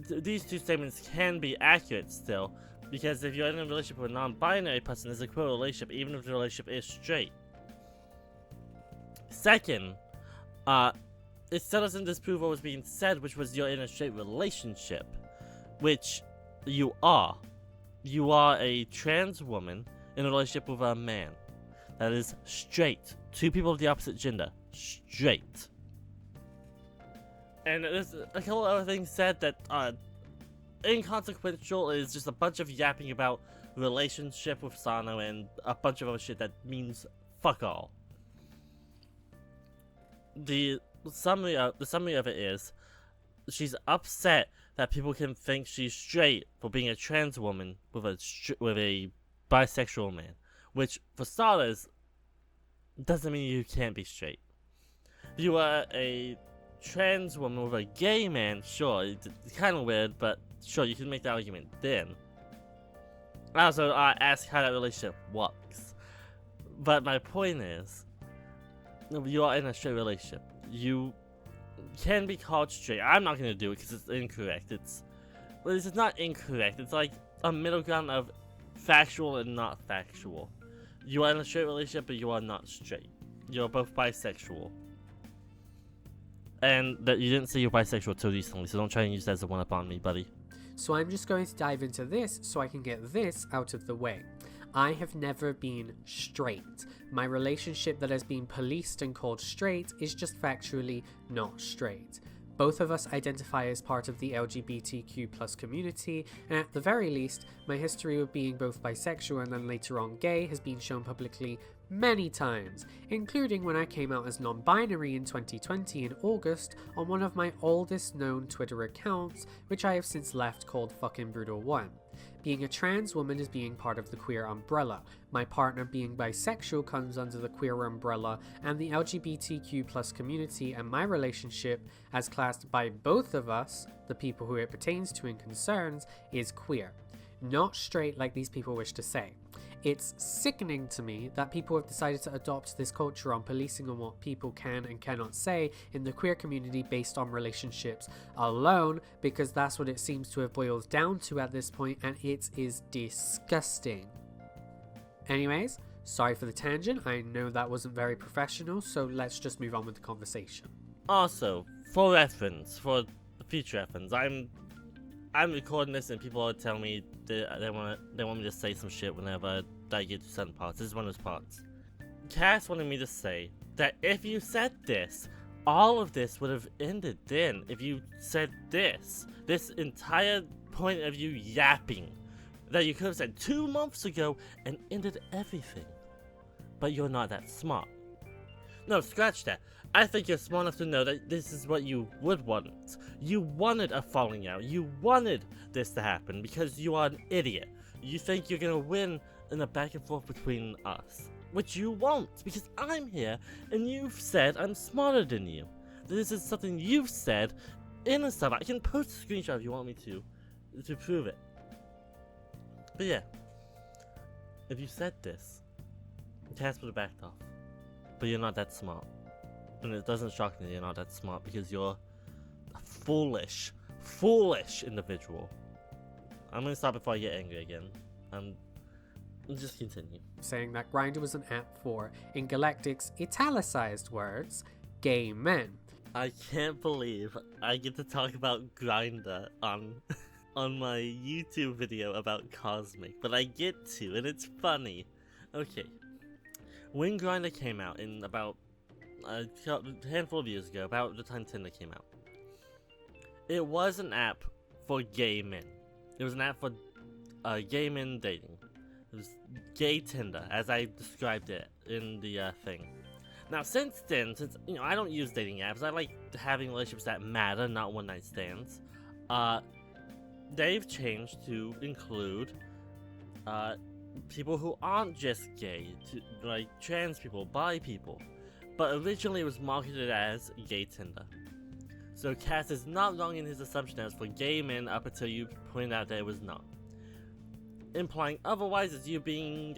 these two statements can be accurate still, because if you're in a relationship with a non-binary person, it's a queer relationship, even if the relationship is straight. Second, it still doesn't disprove what was being said, which was you're in a straight relationship. Which you are. You are a trans woman in a relationship with a man. That is straight. Two people of the opposite gender. Straight. And there's a couple other things said that inconsequential is just a bunch of yapping about relationship with Sano and a bunch of other shit that means fuck all. The summary of it is she's upset that people can think she's straight for being a trans woman with a bisexual man, which for starters doesn't mean you can't be straight. If you are a trans woman with a gay man, sure, it's kind of weird, but sure, you can make the argument then. I also ask how that relationship works. But my point is, you are in a straight relationship. You can be called straight. I'm not gonna do it because it's incorrect. It's not incorrect. It's like a middle ground of factual and not factual. You are in a straight relationship, but you are not straight. You're both bisexual. And that you didn't say you're bisexual till recently, so don't try and use that as a one-up on me, buddy. So I'm just going to dive into this so I can get this out of the way. I have never been straight. My relationship that has been policed and called straight is just factually not straight. Both of us identify as part of the LGBTQ+ community, and at the very least, my history of being both bisexual and then later on gay has been shown publicly many times, including when I came out as non-binary in 2020 in August on one of my oldest known Twitter accounts, which I have since left, called fucking Brutal1. Being a trans woman is being part of the queer umbrella. My partner being bisexual comes under the queer umbrella, and the LGBTQ+ community and my relationship, as classed by both of us, the people who it pertains to and concerns, is queer. Not straight like these people wish to say. It's sickening to me that people have decided to adopt this culture on policing on what people can and cannot say in the queer community based on relationships alone, because that's what it seems to have boiled down to at this point, and it is disgusting. Anyways, sorry for the tangent, I know that wasn't very professional, so let's just move on with the conversation. Also, for reference, for future reference, I'm recording this and people are telling me they want me to say some shit whenever I get to certain parts. This is one of those parts. Cass wanted me to say that if you said this, all of this would have ended then. If you said this entire point of you yapping that you could have said 2 months ago and ended everything. But you're not that smart. No, scratch that. I think you're smart enough to know that this is what you would want. You wanted a falling out. You wanted this to happen because you are an idiot. You think you're gonna win in a back and forth between us. Which you won't, because I'm here and you've said I'm smarter than you. This is something you've said in a sub. I can post a screenshot if you want me to prove it. But yeah, if you said this, Cass would have backed off. But you're not that smart. And it doesn't shock me that you're not that smart because you're a foolish individual. I'm gonna stop before I get angry again. Just continue. Saying that Grindr was an app for, in Galactic's italicized words, gay men. I can't believe I get to talk about Grindr on my YouTube video about Kosmik, but I get to, and it's funny. Okay. When Grindr came out in about a handful of years ago, about the time Tinder came out, it was an app for gay men. It was an app for gay men dating. It was gay Tinder, as I described it in the thing. Now, since then, since I don't use dating apps, I like having relationships that matter, not one-night stands. They've changed to include people who aren't just gay, like trans people, bi people. But originally it was marketed as gay Tinder. So Cass is not wrong in his assumption that it was for gay men up until you pointed out that it was not. Implying otherwise is you being,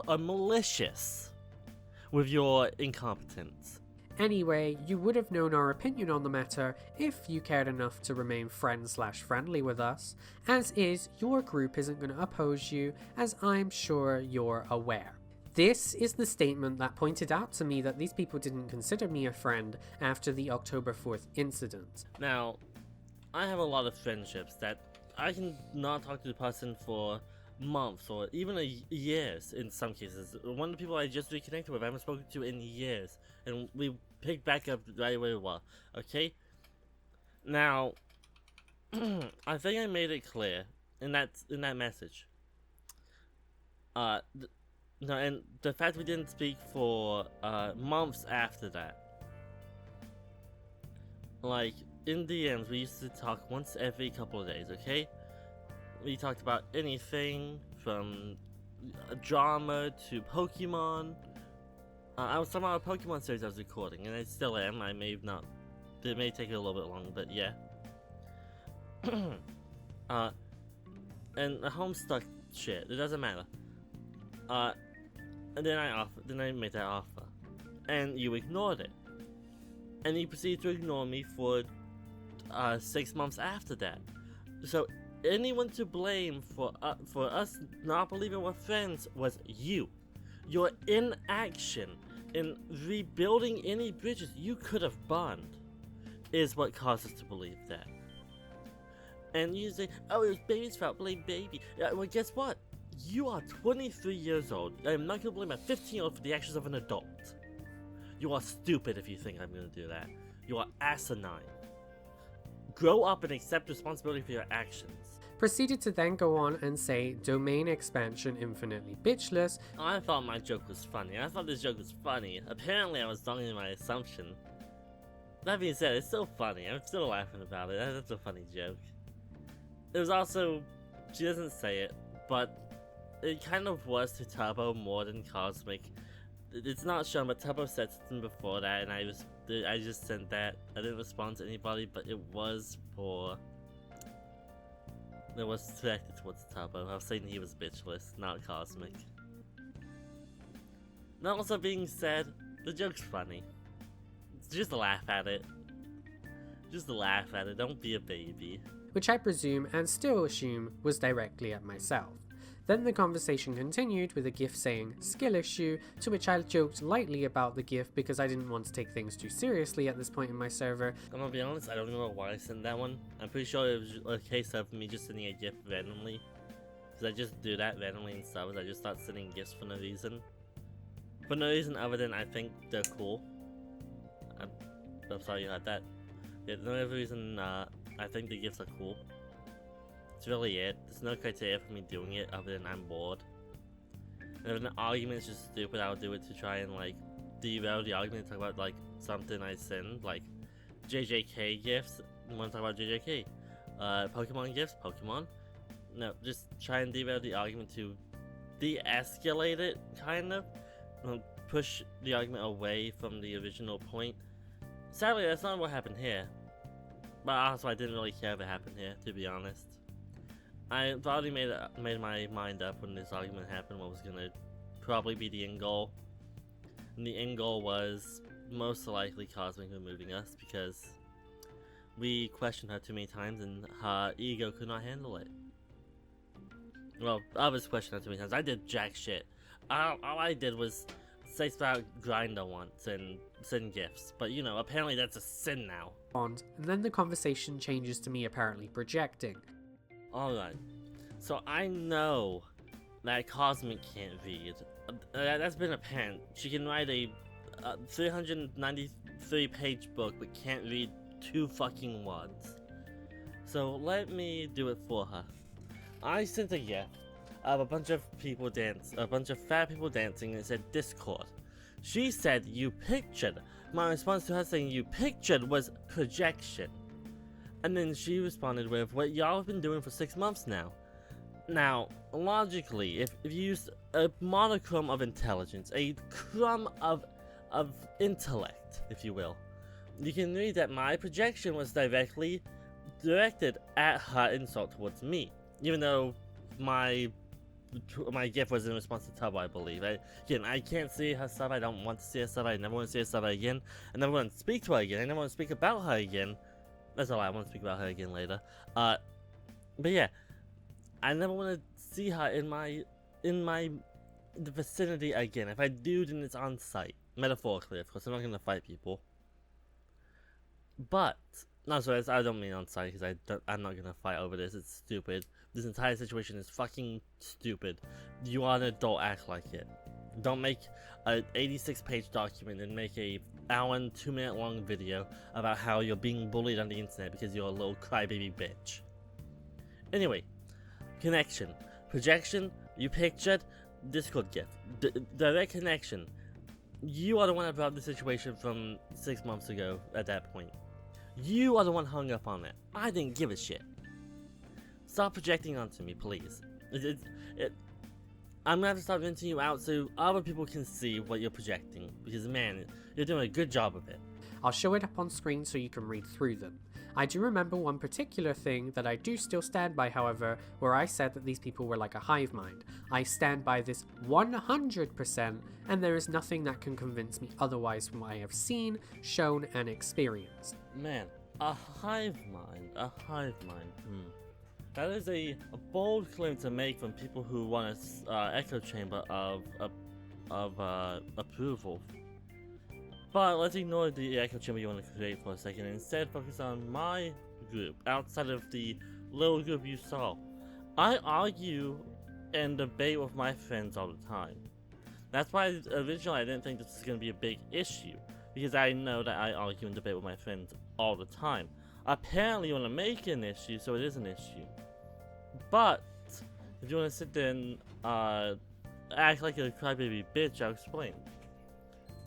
malicious with your incompetence. Anyway, you would have known our opinion on the matter if you cared enough to remain friend/friendly with us. As is, your group isn't going to oppose you, as I'm sure you're aware. This is the statement that pointed out to me that these people didn't consider me a friend after the October 4th incident. Now, I have a lot of friendships that I can not talk to the person for months or even years in some cases. One of the people I just reconnected with I haven't spoken to in years, and we picked back up right where we were, okay? Now, I think I made it clear in that message. No, and the fact we didn't speak for months after that. Like, in DMs, we used to talk once every couple of days, okay? We talked about anything from drama to Pokemon. I was talking about a Pokemon series I was recording, and I still am. I may not. It may take a little bit long, but yeah. And the Homestuck shit, it doesn't matter. And then I made that offer, and you ignored it, and you proceeded to ignore me for 6 months after that. So anyone to blame for us not believing we're friends was you. Your inaction in rebuilding any bridges you could have burned is what caused us to believe that. And you say, "Oh, it was Baby's fault. Blame Baby." Well, guess what? You are 23 years old. I am not going to blame a 15-year-old for the actions of an adult. You are stupid if you think I'm going to do that. You are asinine. Grow up and accept responsibility for your actions. proceeded to then go on and say domain expansion infinitely bitchless. I thought my joke was funny. I thought this joke was funny. Apparently I was wrong in my assumption. That being said, it's still funny. I'm still laughing about it. That's a funny joke. It was also, she doesn't say it, but it kind of was to Turbo more than Kosmik. It's not shown, but Turbo said something before that, and I just sent that. I didn't respond to anybody, but it was directed towards Turbo. I was saying he was bitchless, not Kosmik. That also being said, the joke's funny. Just laugh at it. Just laugh at it, don't be a baby. Which I presume and still assume was directly at myself. Then the conversation continued with a GIF saying skill issue, to which I joked lightly about the GIF because I didn't want to take things too seriously at this point in my server. I'm gonna be honest, I don't know why I sent that one. I'm pretty sure it was a case of me just sending a GIF randomly. Because I just do that randomly in subs, I just start sending GIFs for no reason. For no reason other than I think they're cool. I'm sorry you had that. Yeah, no other reason I think the GIFs are cool. That's really it. There's no criteria for me doing it other than I'm bored. And if an argument is just stupid, I'll do it to try and like derail the argument and talk about like something I send, like JJK gifts. You want to talk about JJK? Pokemon gifts, Pokemon. No, just try and derail the argument to de-escalate it, kind of. Push the argument away from the original point. Sadly, that's not what happened here. But also, I didn't really care if it happened here, to be honest. I already made my mind up when this argument happened what was gonna probably be the end goal. And the end goal was most likely Kosmik removing us because we questioned her too many times and her ego could not handle it. Well, others questioned her too many times. I did jack shit. All I did was say about Grinder once and send gifts, but you know, apparently that's a sin now. And then the conversation changes to me apparently projecting. Alright, so I know that Kosmik can't read. That's been apparent. She can write a 393 page book but can't read 2 fucking words. So let me do it for her. I sent a GIF of a bunch of fat people dancing and it said Discord. She said you pictured. My response to her saying you pictured was projection. And then she responded with what y'all have been doing for 6 months now. Now, logically, if you use a monochrome of intelligence, a crumb of intellect, if you will, you can read that my projection was directly directed at her insult towards me. Even though my GIF was in response to Tub, I believe. Again, I can't see her sub, I don't want to see her sub, I never want to see her sub again. I never want to speak to her again, I never want to speak about her again. That's a lie, I want to speak about her again later. But yeah, I never want to see her in the vicinity again. If I do, then it's on site. Metaphorically, of course, I'm not going to fight people. But, no, sorry, I don't mean on site, because I'm not going to fight over this, it's stupid. This entire situation is fucking stupid. You are an adult, act like it. Don't make an 86-page document and make a hour and 2-minute long video about how you're being bullied on the internet because you're a little crybaby bitch. Anyway, connection, projection, you pictured, Discord gift, direct connection. You are the one that brought up the situation from 6 months ago at that point. You are the one hung up on it. I didn't give a shit. Stop projecting onto me, please. I'm gonna have to start venting you out so other people can see what you're projecting. Because man, you're doing a good job of it. I'll show it up on screen so you can read through them. I do remember one particular thing that I do still stand by, however, where I said that these people were like a hive mind. I stand by this 100%, and there is nothing that can convince me otherwise from what I have seen, shown, and experienced. Man, a hive mind. That is a bold claim to make from people who want an echo chamber of approval. But let's ignore the echo chamber you want to create for a second and instead focus on my group, outside of the little group you saw. I argue and debate with my friends all the time. That's why originally I didn't think this was going to be a big issue, because I know that I argue and debate with my friends all the time. Apparently you want to make it an issue, so it is an issue. But if you want to sit there and act like a crybaby bitch, I'll explain.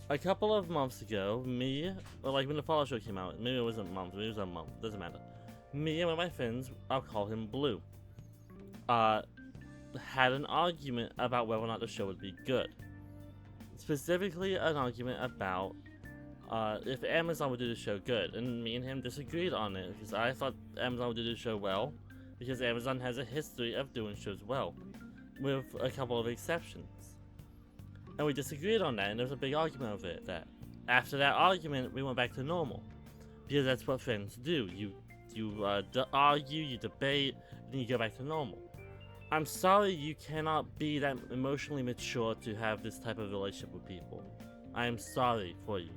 A couple of months ago, like when the Fallout show came out, maybe it wasn't months, maybe it was a month, doesn't matter. Me and one of my friends, I'll call him Blue, had an argument about whether or not the show would be good. Specifically, an argument about if Amazon would do the show good, and me and him disagreed on it, because I thought Amazon would do the show well, because Amazon has a history of doing shows well, with a couple of exceptions. And we disagreed on that, and there was a big argument over it. That after that argument, we went back to normal, because that's what friends do. You argue, you debate, and then you go back to normal. I'm sorry you cannot be that emotionally mature to have this type of relationship with people. I am sorry for you.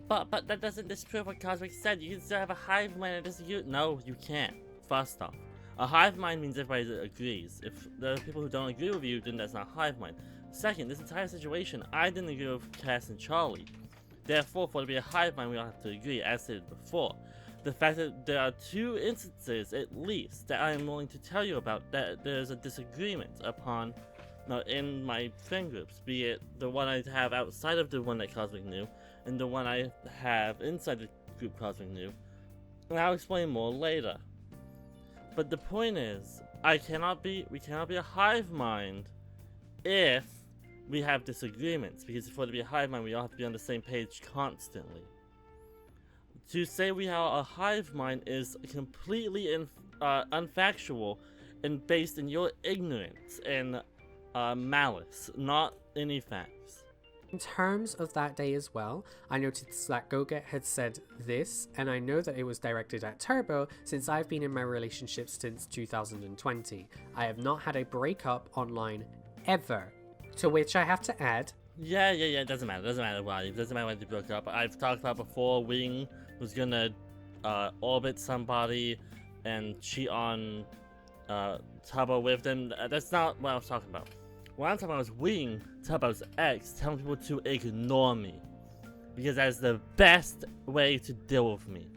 But that doesn't disprove what Kosmik said. You can still have a hive mind and disagree. No, you can't. First off, a hive mind means everybody agrees. If there are people who don't agree with you, then that's not hive mind. Second, this entire situation, I didn't agree with Cass and Charlie. Therefore, for it to be a hive mind, we all have to agree, as stated before. The fact that there are 2 instances, at least, that I am willing to tell you about, that there's a disagreement upon in my friend groups, be it the one I have outside of the one that Kosmik knew, and the one I have inside the group Kosmik knew, and I'll explain more later. But the point is, we cannot be a hive mind if we have disagreements, because for it to be a hive mind, we all have to be on the same page constantly. To say we have a hive mind is completely unfactual and based in your ignorance and malice, not any facts. In terms of that day as well, I noticed that Goget had said this, and I know that it was directed at Turbo since I've been in my relationship since 2020. I have not had a breakup online ever. To which I have to add, Yeah, it doesn't matter why. It doesn't matter why they broke up. I've talked about before, Wing was gonna orbit somebody and cheat on Tubbo with them. That's not what I was talking about. What I'm talking about is Wing, Tubbo's ex, telling people to ignore me, because that is the best way to deal with me.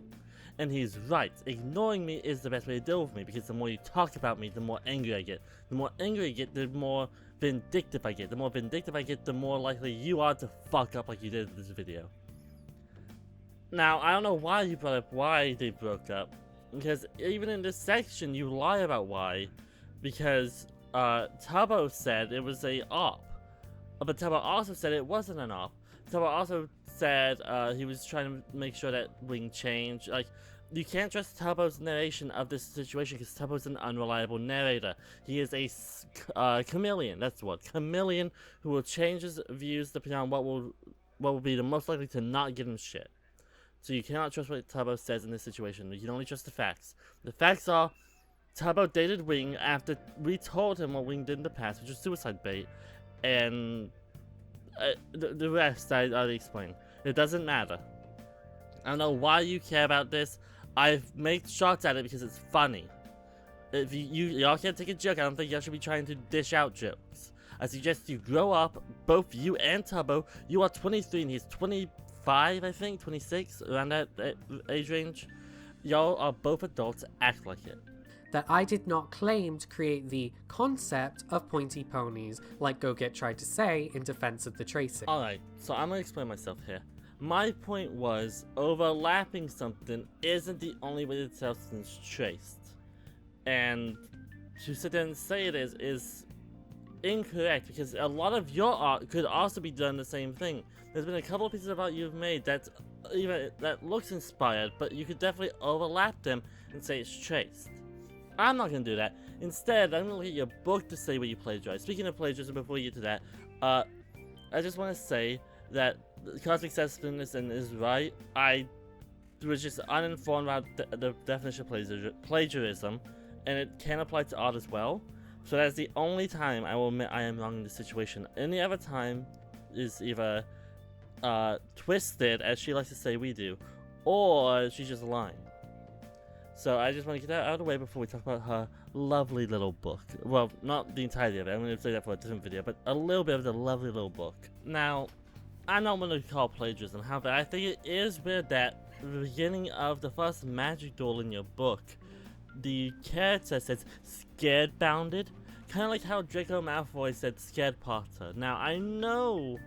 And he's right. Ignoring me is the best way to deal with me, because the more you talk about me, the more angry I get. The more angry I get, the more vindictive I get. The more vindictive I get, the more likely you are to fuck up like you did in this video. Now, I don't know why you brought up why they broke up, because even in this section, you lie about why, because Tubbo said it was a op, but Tubbo also said it wasn't an op. Tubbo also said he was trying to make sure that Wing changed. Like, you can't trust Tubbo's narration of this situation because Tubbo's an unreliable narrator. He is a chameleon. That's the word, chameleon, who will change his views depending on what will be the most likely to not give him shit. So you cannot trust what Tubbo says in this situation. You can only trust the facts. The facts are, Tubbo dated Wing after we told him what Wing did in the past, which was suicide bait, and the rest I already explained. It doesn't matter. I don't know why you care about this. I've made shots at it because it's funny. If y'all can't take a joke, I don't think y'all should be trying to dish out jokes. I suggest you grow up, both you and Tubbo. You are 23 and he's 25, I think, 26, around that age range. Y'all are both adults, act like it. that I did not claim to create the concept of pointy ponies like Goget tried to say in defense of the tracing. Alright, so I'm gonna explain myself here. My point was, overlapping something isn't the only way that something's traced. And to sit there and say it is incorrect, because a lot of your art could also be done the same thing. There's been a couple of pieces of art you've made that looks inspired, but you could definitely overlap them and say it's traced. I'm not gonna do that. Instead, I'm gonna look at your book to say where you plagiarized. Speaking of plagiarism, before we get to that, I just want to say that Kosmik says Flinderson is right. I was just uninformed about the definition of plagiarism, and it can apply to art as well. So that's the only time I will admit I am wrong in this situation. Any other time is either twisted, as she likes to say we do, or she's just lying. So I just want to get that out of the way before we talk about her lovely little book. Well, not the entirety of it, I'm going to say that for a different video, but a little bit of the lovely little book. Now, I'm not going to call plagiarism, however, I think it is weird that the beginning of the first magic duel in your book, the character says scared bounded, kind of like how Draco Malfoy said scared Potter. Now I know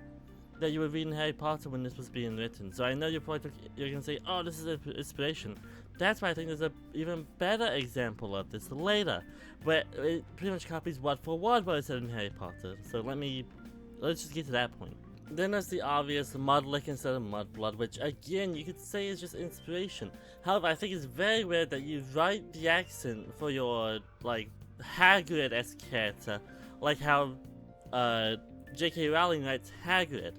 that you were reading Harry Potter when this was being written, so I know you're gonna say, oh, this is inspiration. That's why I think there's a even better example of this later, where it pretty much copies word for word what I said in Harry Potter. So let's just get to that point. Then there's the obvious Mudlick instead of Mudblood, which again you could say is just inspiration. However, I think it's very weird that you write the accent for your like Hagrid-esque character, like how J.K. Rowling writes Hagrid.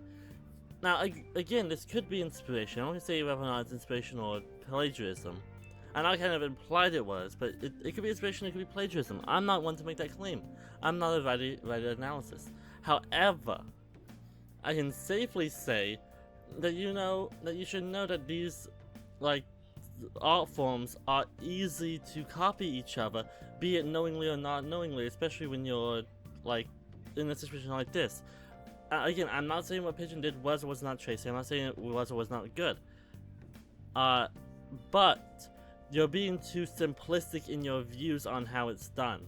Now again, this could be inspiration. I'm not gonna say whether or not it's inspiration or plagiarism. I know I kind of implied it was, but it could be inspiration, it could be plagiarism. I'm not one to make that claim. I'm not a writer analysis. However, I can safely say that you should know that these like art forms are easy to copy each other, be it knowingly or not knowingly, especially when you're like in a situation like this. Again, I'm not saying what Pigeon did was or was not Tracy. I'm not saying it was or was not good. But you're being too simplistic in your views on how it's done.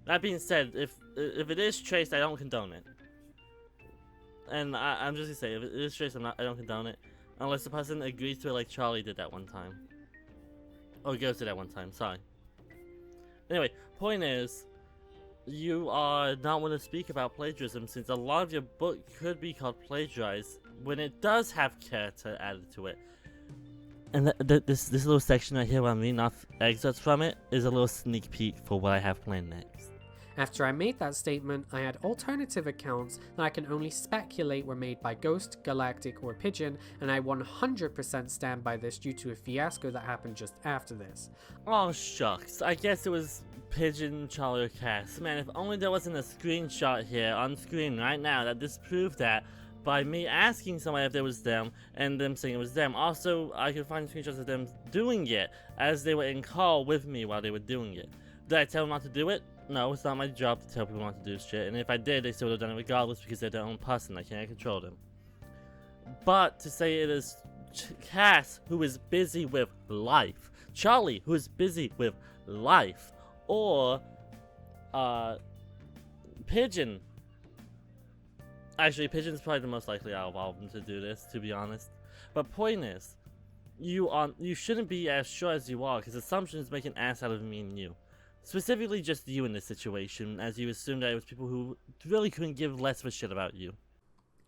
That being said, if it is traced, I don't condone it. And I'm just gonna say, if it is traced, I don't condone it, unless the person agrees to it, like Charlie did that one time, or Ghost did that one time. Sorry. Anyway, point is, you are not want to speak about plagiarism, since a lot of your book could be called plagiarized when it does have character added to it. And this little section right here where I'm reading off excerpts from it is a little sneak peek for what I have planned next. After I made that statement, I had alternative accounts that I can only speculate were made by Ghost, Galactic, or Pigeon, and I 100% stand by this due to a fiasco that happened just after this. Oh shucks, I guess it was Pigeon, Charlie, or Cass. Man, if only there wasn't a screenshot here on screen right now that disproved that by me asking somebody if it was them and them saying it was them. Also, I could find screenshots of them doing it as they were in call with me while they were doing it. Did I tell them not to do it? No, it's not my job to tell people not to do shit, and if I did, they still would have done it regardless because they're their own person. I can't control them. But to say it is Cass who is busy with life, Charlie who is busy with life, or Pigeon. Actually, Pigeon's probably the most likely out of all of them to do this, to be honest. But point is, you shouldn't be as sure as you are, because assumptions make an ass out of me and you. Specifically just you in this situation, as you assumed that it was people who really couldn't give less of a shit about you.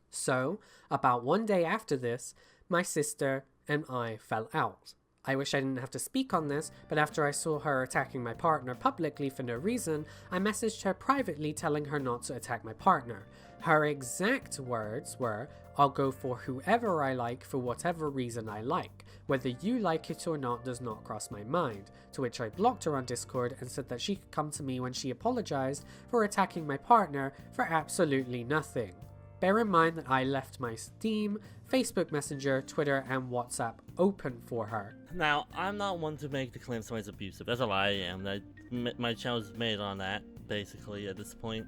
So, about one day after this, my sister and I fell out. I wish I didn't have to speak on this, but after I saw her attacking my partner publicly for no reason, I messaged her privately telling her not to attack my partner. Her exact words were, "I'll go for whoever I like for whatever reason I like. Whether you like it or not does not cross my mind." To which I blocked her on Discord and said that she could come to me when she apologized for attacking my partner for absolutely nothing. Bear in mind that I left my Steam, Facebook Messenger, Twitter, and WhatsApp open for her. Now, I'm not one to make the claim somebody's abusive. That's a lie. I am. My channel's made on that, basically, at this point.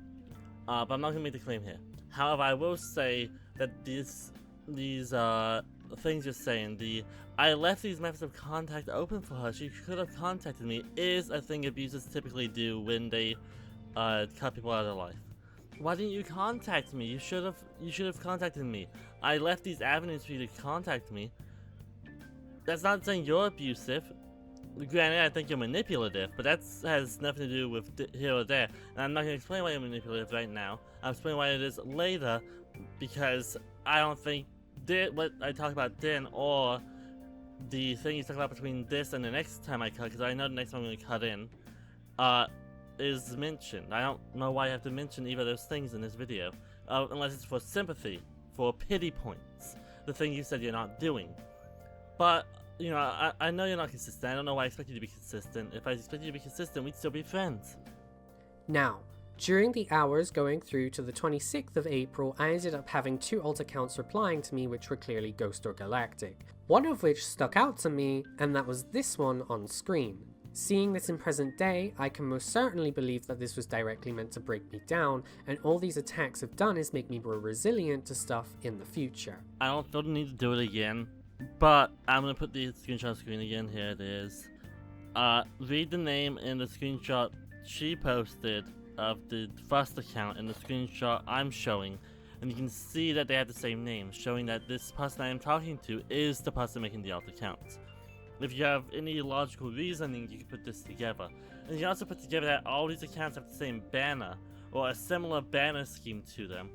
But I'm not gonna make the claim here. However, I will say that these things you're saying, I left these methods of contact open for her, she could have contacted me, is a thing abusers typically do when they cut people out of their life. Why didn't you contact me? You should have contacted me. I left these avenues for you to contact me. That's not saying you're abusive. Granted, I think you're manipulative, but that has nothing to do with here or there. And I'm not going to explain why you're manipulative right now. I'll explain why it is later, because I don't think what I talk about then, or the thing you talk about between this and the next time I cut, because I know the next time I'm going to cut in, is mentioned. I don't know why I have to mention either of those things in this video, unless it's for sympathy, for pity points, the thing you said you're not doing. But you know, I know you're not consistent. I don't know why I expect you to be consistent. If I expect you to be consistent, we'd still be friends. Now, during the hours going through to the 26th of April, I ended up having 2 alt accounts replying to me which were clearly Ghost or Galactic. One of which stuck out to me, and that was this one on screen. Seeing this in present day, I can most certainly believe that this was directly meant to break me down, and all these attacks have done is make me more resilient to stuff in the future. I don't feel the need to do it again. But I'm going to put the screenshot on screen again. Here it is. read the name in the screenshot she posted of the first account and the screenshot I'm showing, and you can see that they have the same name, showing that this person I am talking to is the person making the alt account. If you have any logical reasoning, you can put this together. And you can also put together that all these accounts have the same banner, or a similar banner scheme to them.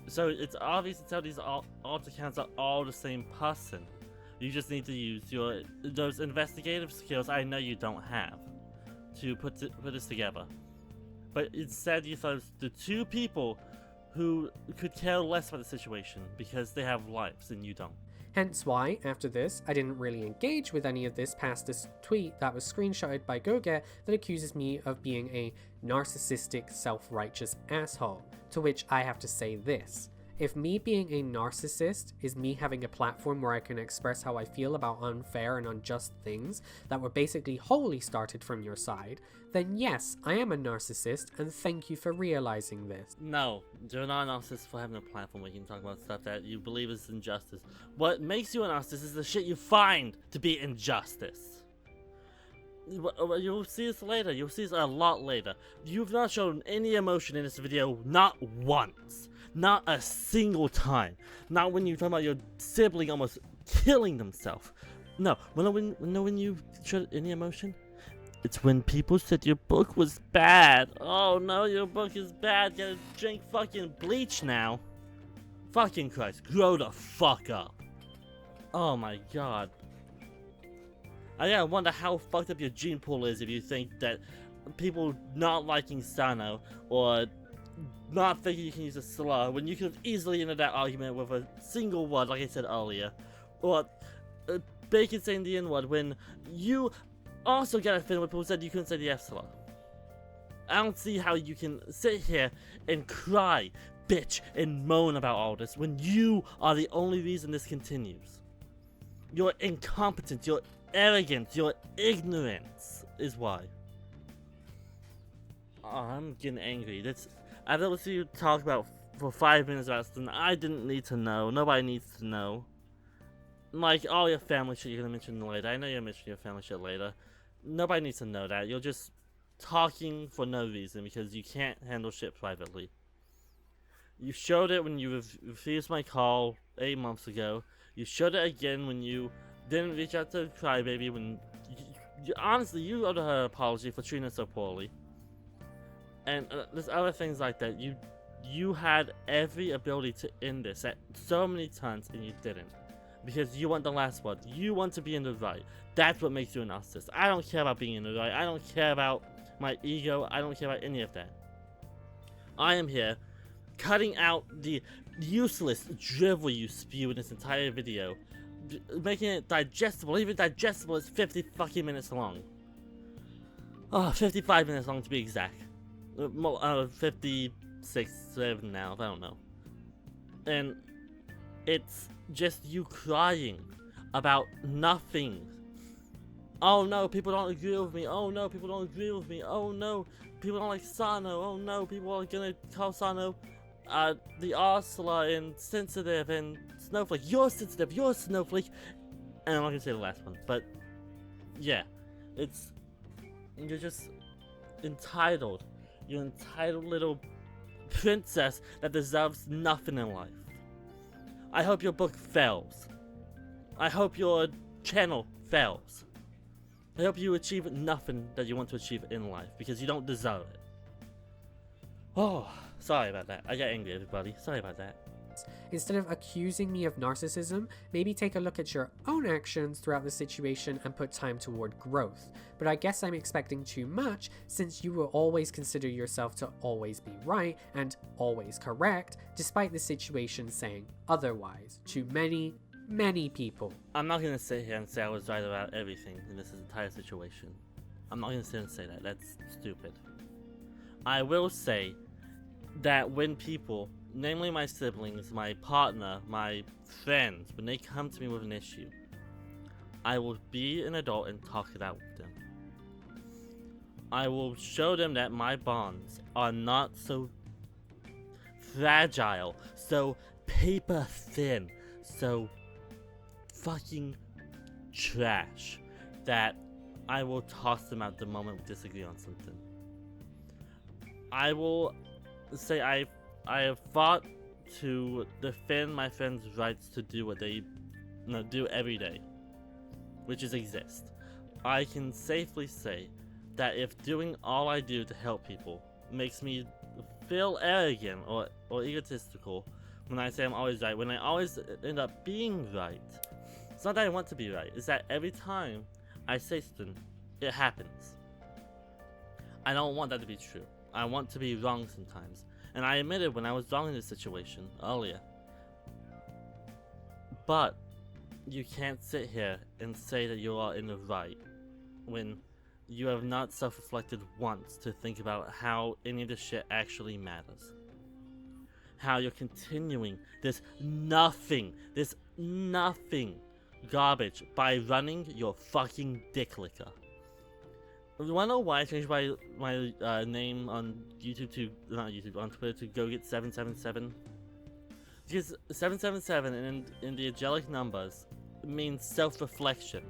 So it's obvious to tell these alt accounts are all the same person. You just need to use those investigative skills I know you don't have to put this together. But instead you chose the two people who could care less about the situation because they have lives and you don't. Hence why, after this, I didn't really engage with any of this past this tweet that was screenshotted by GoGet that accuses me of being a narcissistic, self-righteous asshole, to which I have to say this. If me being a narcissist is me having a platform where I can express how I feel about unfair and unjust things that were basically wholly started from your side, then yes, I am a narcissist, and thank you for realizing this. No, you're not a narcissist for having a platform where you can talk about stuff that you believe is injustice. What makes you a narcissist is the shit you find to be injustice. You'll see this later, you'll see this a lot later. You've not shown any emotion in this video, not once. Not a single time. Not when you talk about your sibling almost killing themselves. No, when you showed any emotion? It's when people said your book was bad. Oh no, your book is bad. Gotta drink fucking bleach now. Fucking Christ, grow the fuck up. Oh my god. I gotta wonder how fucked up your gene pool is if you think that people not liking Sano or not thinking you can use a slur when you could have easily ended that argument with a single word, like I said earlier, or Bacon saying the N-word when you also get offended when people said you couldn't say the F slur. I don't see how you can sit here and cry, bitch, and moan about all this when you are the only reason this continues. Your incompetence, your arrogance, your ignorance is why. Oh, I'm getting angry. I've listened to you talk about for 5 minutes about something I didn't need to know. Nobody needs to know. Like all your family shit you're gonna mention later. I know you're mentioning your family shit later. Nobody needs to know that. You're just talking for no reason because you can't handle shit privately. You showed it when you refused my call 8 months ago. You showed it again when you didn't reach out to Crybaby when honestly, you owed her an apology for treating her so poorly. And there's other things like that. You had every ability to end this at so many times and you didn't. Because you want the last word. You want to be in the right. That's what makes you a narcissist. I don't care about being in the right. I don't care about my ego. I don't care about any of that. I am here cutting out the useless drivel you spew in this entire video. Making it digestible. Even digestible is 50 fucking minutes long. Oh, 55 minutes long to be exact. 56, 7 now, I don't know. And it's just you crying about nothing. Oh no, people don't agree with me. Oh no, people don't agree with me. Oh no, people don't like Sano. Oh no, people are gonna call Sano the Arsala and sensitive and snowflake. You're sensitive, you're a snowflake. And I'm not gonna say the last one, but yeah, you're just entitled. You're an entitled little princess that deserves nothing in life. I hope your book fails. I hope your channel fails. I hope you achieve nothing that you want to achieve in life because you don't deserve it. Oh, sorry about that. I got angry, everybody. Sorry about that. Instead of accusing me of narcissism, maybe take a look at your own actions throughout the situation and put time toward growth. But I guess I'm expecting too much since you will always consider yourself to always be right and always correct, despite the situation saying otherwise to many, many people. I'm not gonna sit here and say I was right about everything in this entire situation. I'm not gonna sit and say that. That's stupid. I will say that when people, namely my siblings, my partner, my friends, when they come to me with an issue, I will be an adult and talk it out with them. I will show them that my bonds are not so fragile, so paper thin, so fucking trash, that I will toss them out the moment we disagree on something. I will say I have fought to defend my friends' rights to do what they do every day, which is exist. I can safely say that if doing all I do to help people makes me feel arrogant or egotistical when I say I'm always right, when I always end up being right, it's not that I want to be right, it's that every time I say something, it happens. I don't want that to be true. I want to be wrong sometimes. And I admitted when I was wrong in this situation earlier. But you can't sit here and say that you are in the right when you have not self-reflected once to think about how any of this shit actually matters. How you're continuing this nothing garbage by running your fucking dick licker. You wanna know why I changed my name on YouTube to, not YouTube, on Twitter to go get 777? Because 777 in the angelic numbers means self-reflection.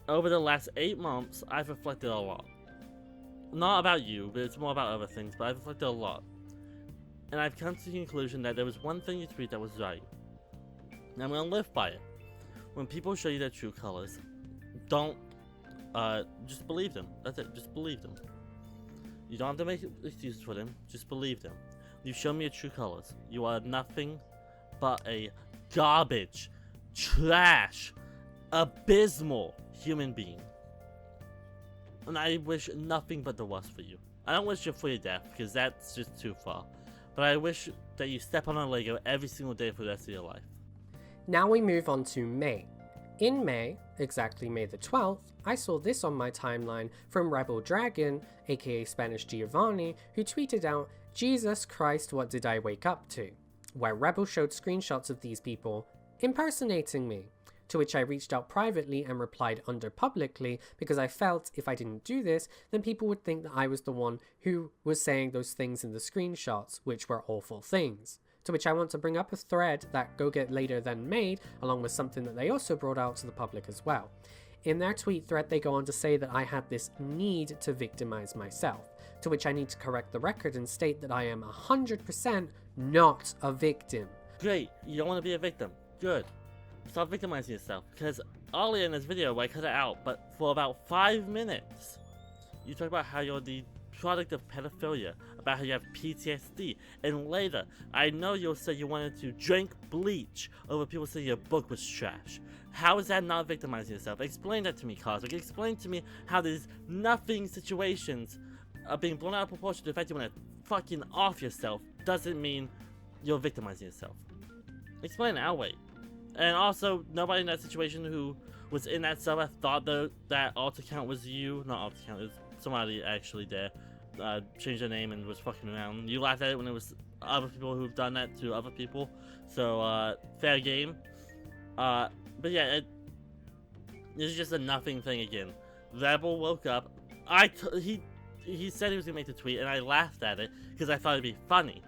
Over the last 8 months, I've reflected a lot. Not about you, but it's more about other things, but I've reflected a lot. And I've come to the conclusion that there was one thing you tweet that was right. And I'm gonna live by it. When people show you their true colors, don't, just believe them. That's it, just believe them. You don't have to make excuses for them, just believe them. You show me your true colors. You are nothing but a garbage, trash, abysmal human being. And I wish nothing but the worst for you. I don't wish you for your death, because that's just too far. But I wish that you step on a Lego every single day for the rest of your life. Now we move on to May. In May, exactly May the 12th, I saw this on my timeline from Rebel Dragon, aka Spanish Giovanni, who tweeted out, "Jesus Christ, what did I wake up to?" where Rebel showed screenshots of these people impersonating me. To which I reached out privately and replied under publicly because I felt if I didn't do this, then people would think that I was the one who was saying those things in the screenshots, which were awful things. To which I want to bring up a thread that Go Get Later Then made, along with something that they also brought out to the public as well. In their tweet thread, they go on to say that I had this need to victimize myself, to which I need to correct the record and state that I am 100% not a victim. Great, you don't want to be a victim. Good. Stop victimizing yourself, because earlier in this video, I cut it out, but for about 5 minutes, you talk about how you're the product of pedophilia, about how you have PTSD, and later, I know you'll say you wanted to drink bleach over people saying your book was trash. How is that not victimizing yourself? Explain that to me, Kosmik. Explain to me how these nothing situations are being blown out of proportion to the fact you want to fucking off yourself doesn't mean you're victimizing yourself. Explain it, I'll wait. And also, nobody in that situation who was in that server thought that alt account was you. Not alt account, it was somebody actually there. Changed their name and was fucking around. You laughed at it when it was other people who've done that to other people. So, fair game. But yeah, it's just a nothing thing again. Rebel woke up. He said he was gonna make the tweet, and I laughed at it because I thought it'd be funny.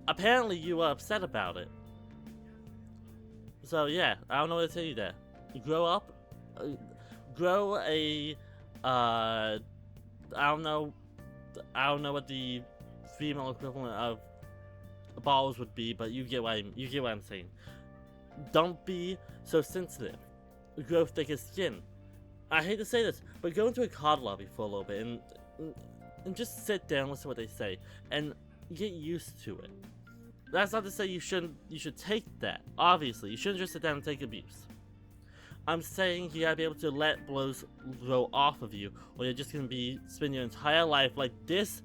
Apparently, you were upset about it. So yeah, I don't know what to tell you there. Grow up, grow a, I don't know what the female equivalent of balls would be, but you get what I'm saying. Don't be so sensitive. Grow thicker skin. I hate to say this, but go into a COD lobby for a little bit and just sit there and listen to what they say and get used to it. That's not to say you should take that. Obviously, you shouldn't just sit down and take abuse. I'm saying you gotta be able to let blows go off of you, or you're just gonna spend your entire life like this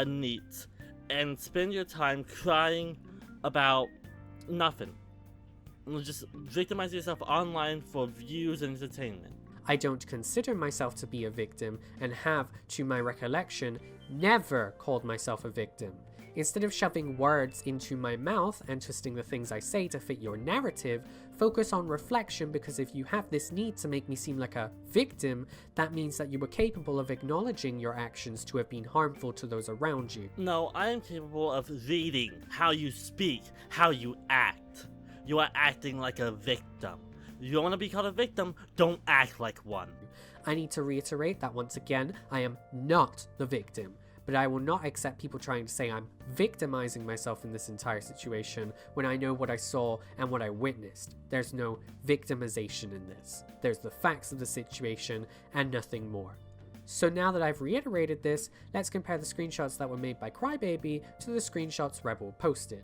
neat, and spend your time crying about nothing. Just victimize yourself online for views and entertainment. I don't consider myself to be a victim, and have, to my recollection, never called myself a victim. Instead of shoving words into my mouth and twisting the things I say to fit your narrative, focus on reflection, because if you have this need to make me seem like a victim, that means that you were capable of acknowledging your actions to have been harmful to those around you. No, I am capable of reading how you speak, how you act. You are acting like a victim. You don't want to be called a victim, don't act like one. I need to reiterate that once again, I am not the victim, but I will not accept people trying to say I'm victimizing myself in this entire situation when I know what I saw and what I witnessed. There's no victimization in this. There's the facts of the situation and nothing more. So now that I've reiterated this, let's compare the screenshots that were made by Crybaby to the screenshots Rebel posted.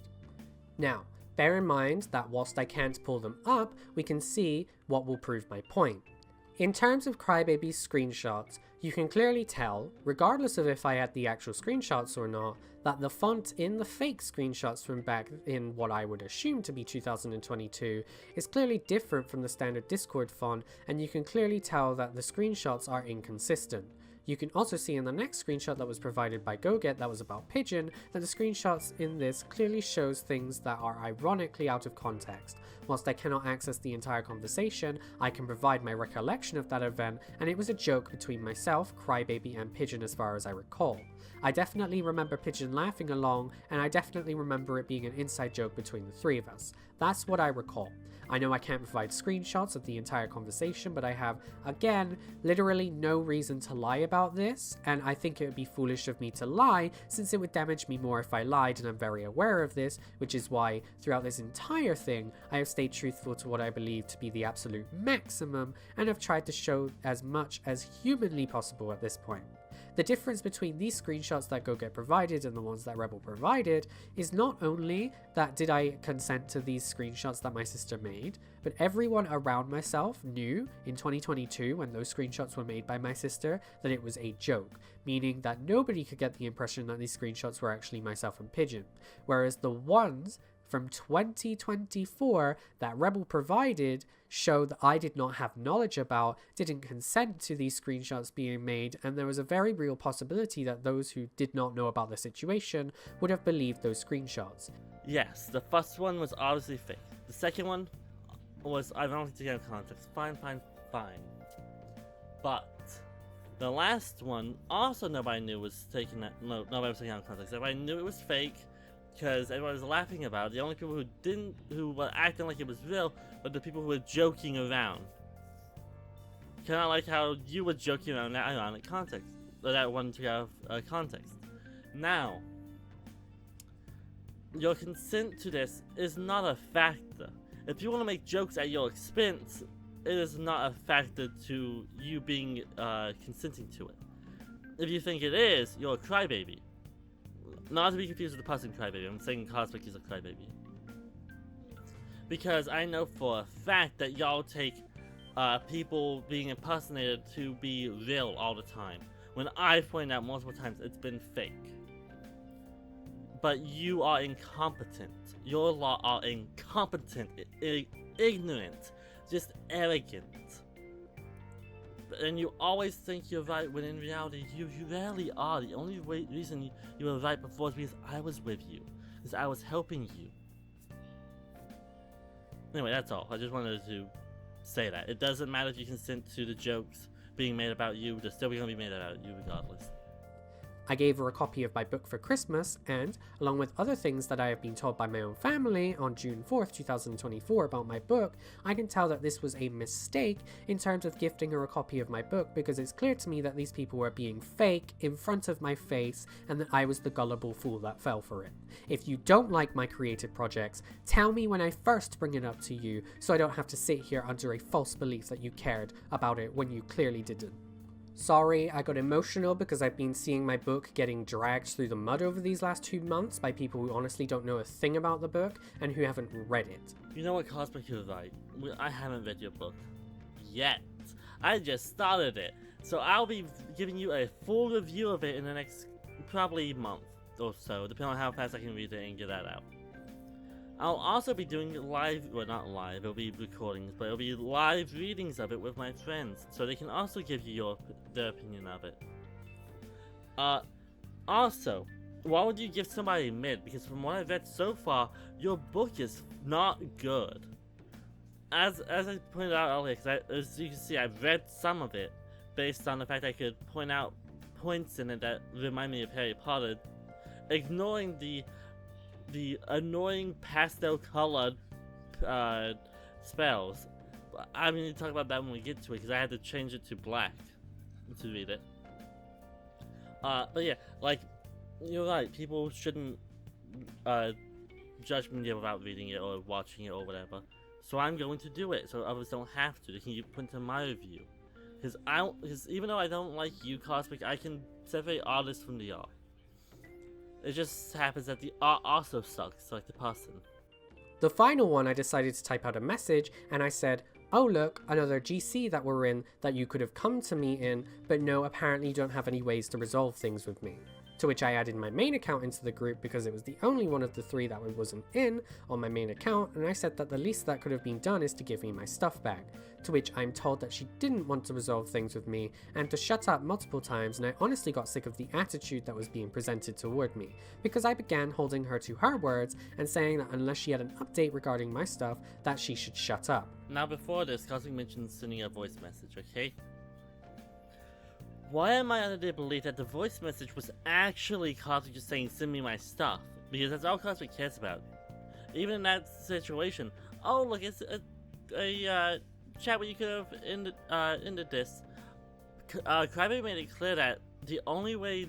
Now, bear in mind that whilst I can't pull them up, we can see what will prove my point. In terms of Crybaby's screenshots, you can clearly tell, regardless of if I had the actual screenshots or not, that the font in the fake screenshots from back in what I would assume to be 2022 is clearly different from the standard Discord font, and you can clearly tell that the screenshots are inconsistent. You can also see in the next screenshot that was provided by GoGet that was about Pigeon that the screenshots in this clearly shows things that are ironically out of context. Whilst I cannot access the entire conversation, I can provide my recollection of that event, and it was a joke between myself, Crybaby, and Pigeon as far as I recall. I definitely remember Pigeon laughing along, and I definitely remember it being an inside joke between the three of us. That's what I recall. I know I can't provide screenshots of the entire conversation, but I have, again, literally no reason to lie about this, and I think it would be foolish of me to lie, since it would damage me more if I lied, and I'm very aware of this, which is why, throughout this entire thing, I have stayed truthful to what I believe to be the absolute maximum, and have tried to show as much as humanly possible at this point. The difference between these screenshots that GoGet provided and the ones that Rebel provided is not only that did I consent to these screenshots that my sister made, but everyone around myself knew in 2022 when those screenshots were made by my sister that it was a joke, meaning that nobody could get the impression that these screenshots were actually myself and Pigeon, whereas the ones from 2024 that Rebel provided show that I did not have knowledge about, didn't consent to these screenshots being made, and there was a very real possibility that those who did not know about the situation would have believed those screenshots. Yes, the first one was obviously fake. The second one was ironically taken out of context. Fine. But the last one also nobody knew was taken out. No, nobody was taken out of context. Everybody knew it was fake because everyone was laughing about it. The only people who were acting like it was real, were the people who were joking around. Kind of like how you were joking around that ironic context, or that one took out of context. Now, your consent to this is not a factor. If you want to make jokes at your expense, it is not a factor to you being consenting to it. If you think it is, you're a crybaby. Not to be confused with the person crybaby. I'm saying Kosmik is a crybaby. Because I know for a fact that y'all take people being impersonated to be real all the time, when I've pointed out multiple times it's been fake. But you are incompetent. Your lot are incompetent, ignorant, just arrogant. And you always think you're right when in reality you rarely are. The only reason you were right before is because I was with you, because I was helping you. Anyway, that's all. I just wanted to say that. It doesn't matter if you consent to the jokes being made about you, they're still going to be made about you regardless. I gave her a copy of my book for Christmas, and, along with other things that I have been told by my own family on June 4th, 2024 about my book, I can tell that this was a mistake in terms of gifting her a copy of my book, because it's clear to me that these people were being fake in front of my face, and that I was the gullible fool that fell for it. If you don't like my creative projects, tell me when I first bring it up to you, so I don't have to sit here under a false belief that you cared about it when you clearly didn't. Sorry, I got emotional because I've been seeing my book getting dragged through the mud over these last 2 months by people who honestly don't know a thing about the book and who haven't read it. You know what, Kosmik is right. I haven't read your book. Yet. I just started it. So I'll be giving you a full review of it in the next probably month or so, depending on how fast I can read it and get that out. I'll also be doing not live, it'll be recordings, but it'll be live readings of it with my friends, so they can also give you their opinion of it. Also, why would you give somebody mid? Because from what I've read so far, your book is not good. As I pointed out earlier, because as you can see, I've read some of it, based on the fact I could point out points in it that remind me of Harry Potter, ignoring the annoying pastel colored spells. I mean, talk about that when we get to it, because I had to change it to black to read it. But yeah, like, you're right, people shouldn't judge me without reading it or watching it or whatever. So I'm going to do it, so others don't have to. They can put into my review. Because even though I don't like you, Kosmik, I can separate artists from the art. It just happens that the art also sucks, like the person. The final one, I decided to type out a message, and I said, "Oh look, another GC that we're in that you could have come to me in, but no, apparently you don't have any ways to resolve things with me." To which I added my main account into the group because it was the only one of the three that wasn't in on my main account, and I said that the least that could have been done is to give me my stuff back. To which I'm told that she didn't want to resolve things with me and to shut up multiple times, and I honestly got sick of the attitude that was being presented toward me, because I began holding her to her words and saying that unless she had an update regarding my stuff, that she should shut up. Now before this, Kosmik mentioned sending a voice message, okay? Why am I under the belief that the voice message was actually Kosmik just saying, "Send me my stuff"? Because that's all Kosmik cares about. Even in that situation, oh look, it's a chat where you could have ended this. Crybaby made it clear that the only way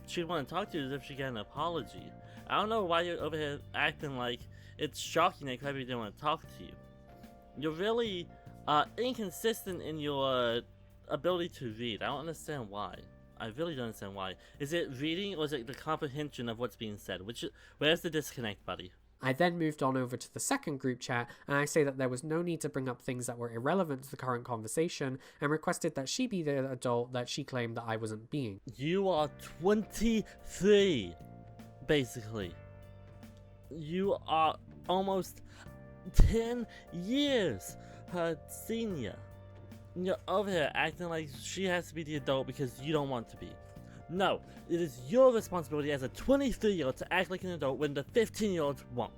she'd want to talk to you is if she got an apology. I don't know why you're over here acting like it's shocking that Crybaby didn't want to talk to you. You're really inconsistent in your ability to read. I don't understand why. I really don't understand why. Is it reading or is it the comprehension of what's being said? Where's the disconnect, buddy? I then moved on over to the second group chat, and I say that there was no need to bring up things that were irrelevant to the current conversation, and requested that she be the adult that she claimed that I wasn't being. You are 23, basically. You are almost 10 years her senior. And you're over here acting like she has to be the adult because you don't want to be. No, it is your responsibility as a 23-year-old to act like an adult when the 15-year-olds won't.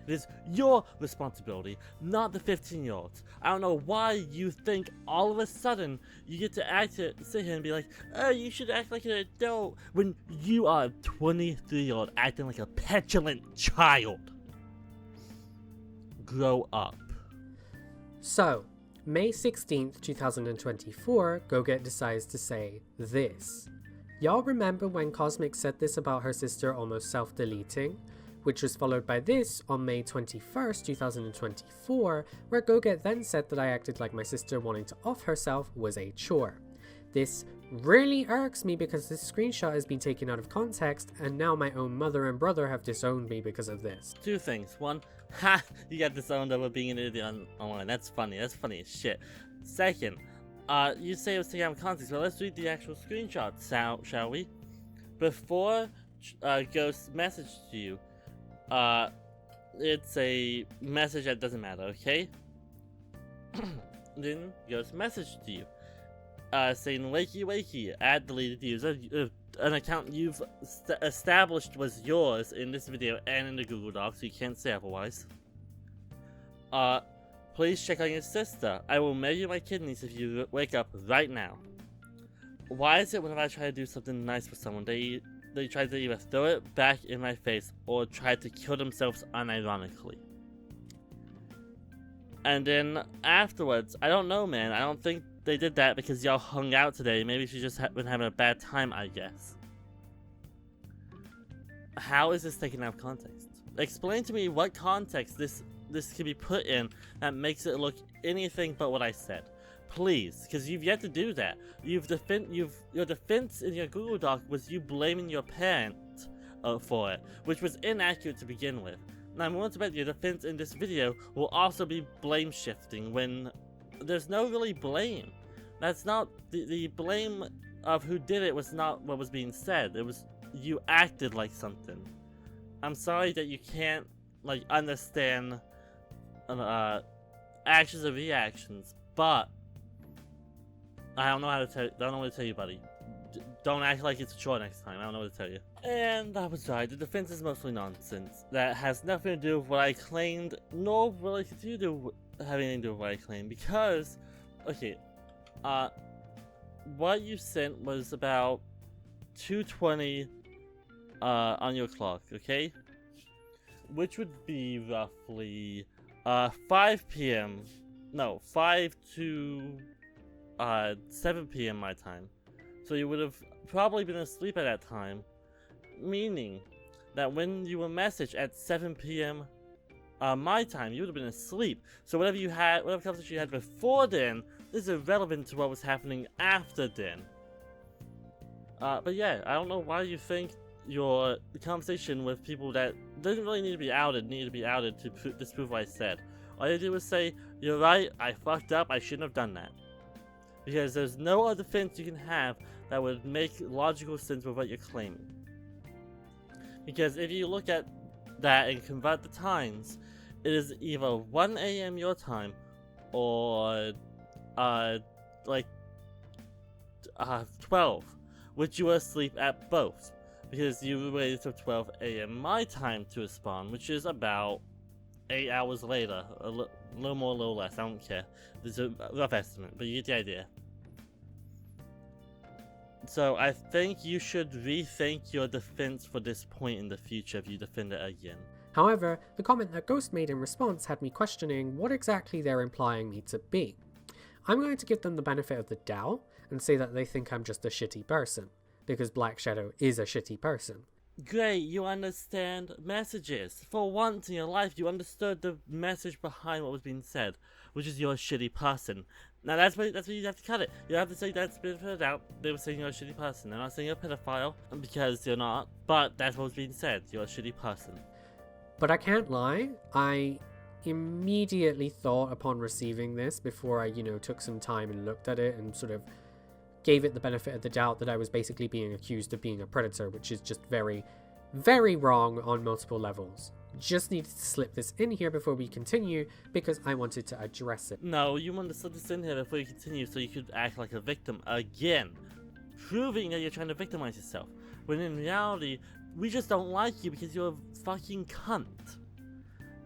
It is your responsibility, not the 15-year-olds. I don't know why you think all of a sudden you get to sit here and be like, "Oh, you should act like an adult," when you are a 23-year-old acting like a petulant child. Grow up. So, May 16th, 2024, Goget decides to say this. "Y'all remember when Kosmik said this about her sister almost self-deleting?" Which was followed by this on May 21st, 2024, where Goget then said that I acted like my sister wanting to off herself was a chore. This really irks me because this screenshot has been taken out of context, and now my own mother and brother have disowned me because of this. Two things. One, ha! You got disowned over being an idiot online. That's funny. That's funny as shit. Second, you say it was taken out of context, but let's read the actual screenshot, shall we? Before Ghost messaged you, it's a message that doesn't matter, okay? Then Ghost messaged you, saying, "Wakey wakey, add deleted user, an account you've established was yours in this video and in the Google Docs, so you can't say otherwise. Please check on your sister. I will measure my kidneys if you wake up right now." Why is it whenever I try to do something nice for someone, they try to either throw it back in my face or try to kill themselves unironically? And then afterwards, I don't know, man. I don't think they did that because y'all hung out today. Maybe she just been having a bad time, I guess. How is this taken out of context? Explain to me what context this can be put in that makes it look anything but what I said. Please, because you've yet to do that. Your defense in your Google Doc was you blaming your parent for it, which was inaccurate to begin with. Now I'm willing to bet your defense in this video will also be blame shifting when there's no really blame. That's not the blame of who did it was not what was being said. It was you acted like something. I'm sorry that you can't like understand actions and reactions, but I don't know how to tell. Don't know what to tell you, buddy. Don't act like it's a chore next time. I don't know what to tell you. And I was right. The defense is mostly nonsense. That has nothing to do with what I claimed, nor will it continue to have anything to do with what I claimed. Because, okay, what you sent was about 2:20 on your clock, okay? Which would be roughly 5 p.m. 5 to 7 p.m. my time. So you would have probably been asleep at that time, meaning that when you were messaged at 7 p.m. My time, you would have been asleep. So whatever conversation you had before then is irrelevant to what was happening after then. But yeah, I don't know why you think your conversation with people that didn't really need to be outed to disprove what I said. All you did was say, "You're right, I fucked up, I shouldn't have done that." Because there's no other defense you can have that would make logical sense with what you're claiming. Because if you look at that and convert the times, it is either 1 a.m. your time or 12, which you were asleep at both. Because you waited till 12 a.m. my time to respond, which is about 8 hours later. A little more, a little less, I don't care. There's a rough estimate, but you get the idea. So I think you should rethink your defense for this point in the future if you defend it again. However, the comment that Ghost made in response had me questioning what exactly they're implying me to be. I'm going to give them the benefit of the doubt and say that they think I'm just a shitty person, because Black Shadow is a shitty person. Great, you understand messages. For once in your life, you understood the message behind what was being said, which is you're a shitty person. Now that's where you have to cut it. You have to say that's been put out. They were saying you're a shitty person. They're not saying you're a pedophile, because you're not, but that's what was being said. You're a shitty person. But I can't lie, I immediately thought upon receiving this before I, took some time and looked at it and sort of gave it the benefit of the doubt that I was basically being accused of being a predator, which is just very, very wrong on multiple levels. Just needed to slip this in here before we continue because I wanted to address it. No, you wanted to slip this in here before you continue so you could act like a victim again, proving that you're trying to victimize yourself, when in reality, we just don't like you because you're a fucking cunt.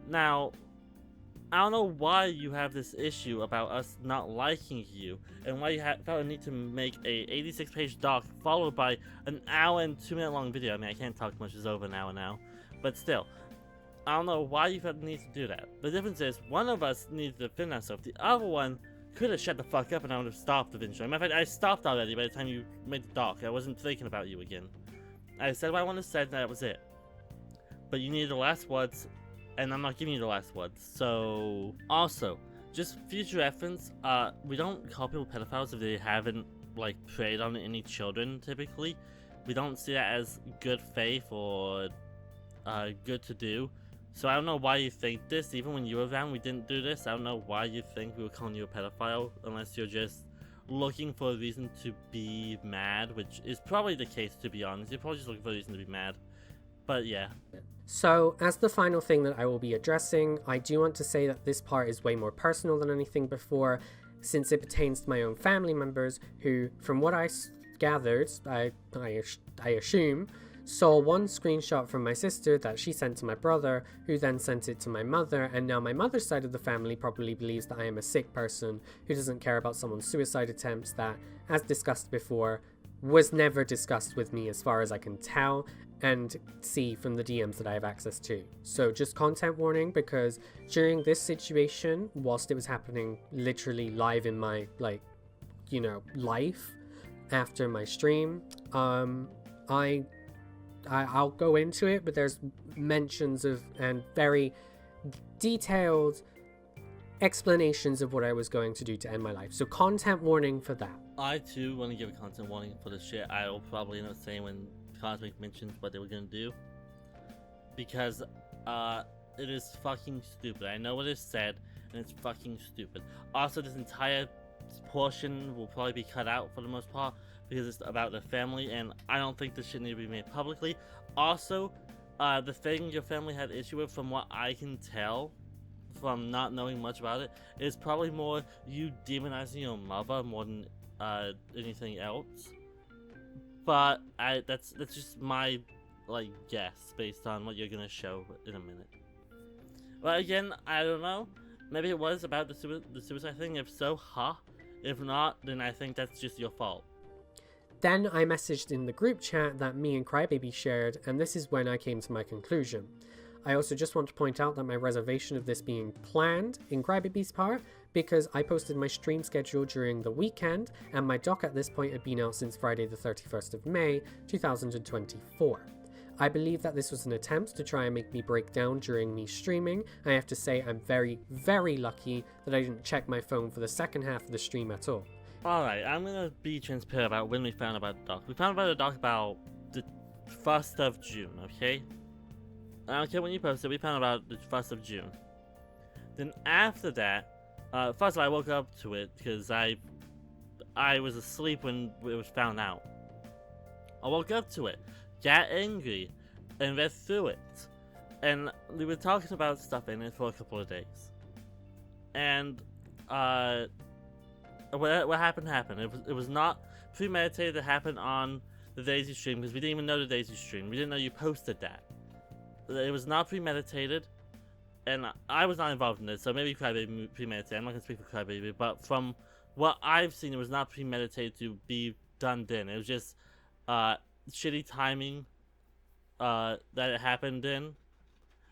Now, I don't know why you have this issue about us not liking you, and why you felt a need to make a 86-page doc followed by an hour and 2-minute long video. I mean, I can't talk much, it's over an hour now, but still. I don't know why you felt the need to do that. The difference is, one of us needed to defend ourselves, the other one could have shut the fuck up and I would have stopped eventually. Matter of fact, I stopped already by the time you made the doc. I wasn't thinking about you again. I said what I wanted to say, and that was it. But you needed the last words, and I'm not giving you the last words. So, also, just future reference, we don't call people pedophiles if they haven't, preyed on any children, typically. We don't see that as good faith or good to do. So I don't know why you think this. Even when you were around, we didn't do this. I don't know why you think we were calling you a pedophile, unless you're just looking for a reason to be mad, which is probably the case, to be honest. You're probably just looking for a reason to be mad. But yeah. So, as the final thing that I will be addressing, I do want to say that this part is way more personal than anything before, since it pertains to my own family members who, from what I gathered, I assume, saw one screenshot from my sister that she sent to my brother, who then sent it to my mother, and now my mother's side of the family probably believes that I am a sick person who doesn't care about someone's suicide attempts that, as discussed before, was never discussed with me as far as I can tell and see from the DMs that I have access to. So just content warning, because during this situation, whilst it was happening literally live in my, life after my stream, I'll go into it, but there's mentions of and very detailed explanations of what I was going to do to end my life. So content warning for that. I too want to give a content warning for this shit. I will probably end up saying when Kosmik mentions what they were going to do, because it is fucking stupid. I know what is said, and it's fucking stupid. Also, this entire portion will probably be cut out for the most part, because it's about the family, and I don't think this shit need to be made publicly. Also, the thing your family had issue with, from what I can tell, from not knowing much about it, is probably more you demonizing your mother more than anything else. But that's just my guess based on what you're gonna show in a minute. But again, I don't know. Maybe it was about the suicide thing. If so, If not, then I think that's just your fault. Then I messaged in the group chat that me and Crybaby shared, and this is when I came to my conclusion. I also just want to point out that my reservation of this being planned in Crybaby's part because I posted my stream schedule during the weekend, and my doc at this point had been out since Friday the 31st of May, 2024. I believe that this was an attempt to try and make me break down during me streaming. I have to say I'm very, very lucky that I didn't check my phone for the second half of the stream at all. Alright, I'm gonna be transparent about when we found about the doc. We found about the doc about the 1st of June, okay? I don't care when you posted, we found about the 1st of June. Then after that, first of all, I woke up to it because I was asleep when it was found out. I woke up to it, got angry, and read through it. And we were talking about stuff in it for a couple of days. And, what happened. It was not premeditated. It happened on the Daisy stream because we didn't even know the Daisy stream. We didn't know you posted that. It was not premeditated, and I was not involved in it, so maybe Crybaby premeditated. I'm not gonna speak for Crybaby, but from what I've seen, it was not premeditated to be done then. It was just shitty timing that it happened in.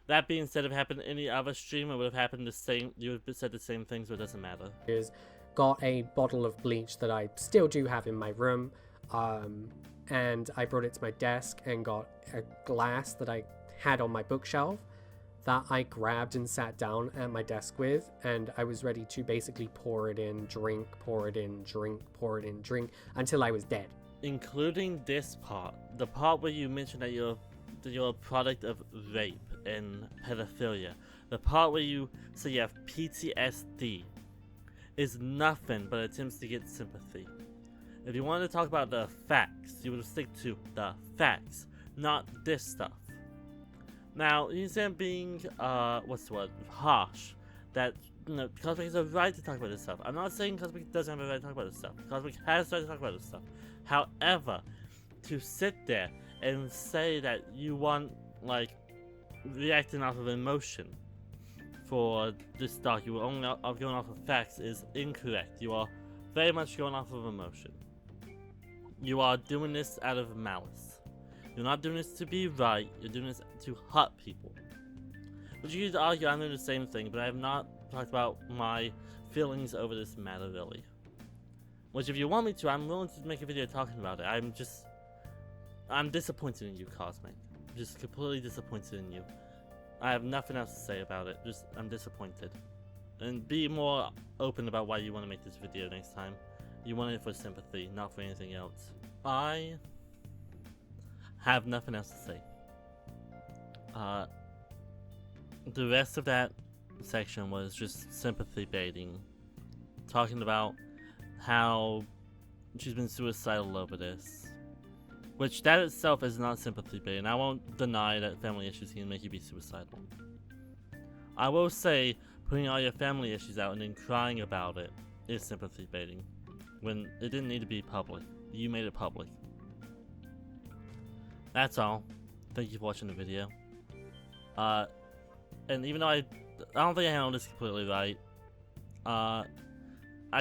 That being said, if it happened in any other stream, it would have happened the same. You would have said the same thing, so it doesn't matter. Got a bottle of bleach that I still do have in my room, and I brought it to my desk and got a glass that I had on my bookshelf that I grabbed and sat down at my desk with, and I was ready to basically pour it in, drink, pour it in, drink, pour it in, drink, until I was dead. Including this part, the part where you mentioned that you're a product of rape and pedophilia, the part where you say you have PTSD, is nothing but attempts to get sympathy. If you wanted to talk about the facts, you would stick to the facts, not this stuff. Now, you say I'm being, what's the word, harsh, that, you know, Kosmik has a right to talk about this stuff. I'm not saying Kosmik doesn't have a right to talk about this stuff. Kosmik has a right to talk about this stuff. However, to sit there and say that you want, like, reacting off of emotion for this doc, you are only going off of facts, is incorrect. You are very much going off of emotion. You are doing this out of malice. You're not doing this to be right, you're doing this to hurt people. But you could argue I'm doing the same thing, but I have not talked about my feelings over this matter really. Which if you want me to, I'm willing to make a video talking about it. I'm disappointed in you, Kosmik. I'm just completely disappointed in you. I have nothing else to say about it, I'm disappointed. And be more open about why you want to make this video next time. You want it for sympathy, not for anything else. I have nothing else to say. The rest of that section was just sympathy baiting. Talking about how she's been suicidal over this. Which that itself is not sympathy baiting. I won't deny that family issues can make you be suicidal. I will say putting all your family issues out and then crying about it is sympathy baiting. When it didn't need to be public. You made it public. That's all. Thank you for watching the video. And even though I don't think I handled this completely right, I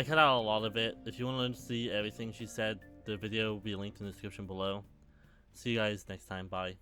cut out a lot of it. If you want to see everything she said, the video will be linked in the description below. See you guys next time. Bye.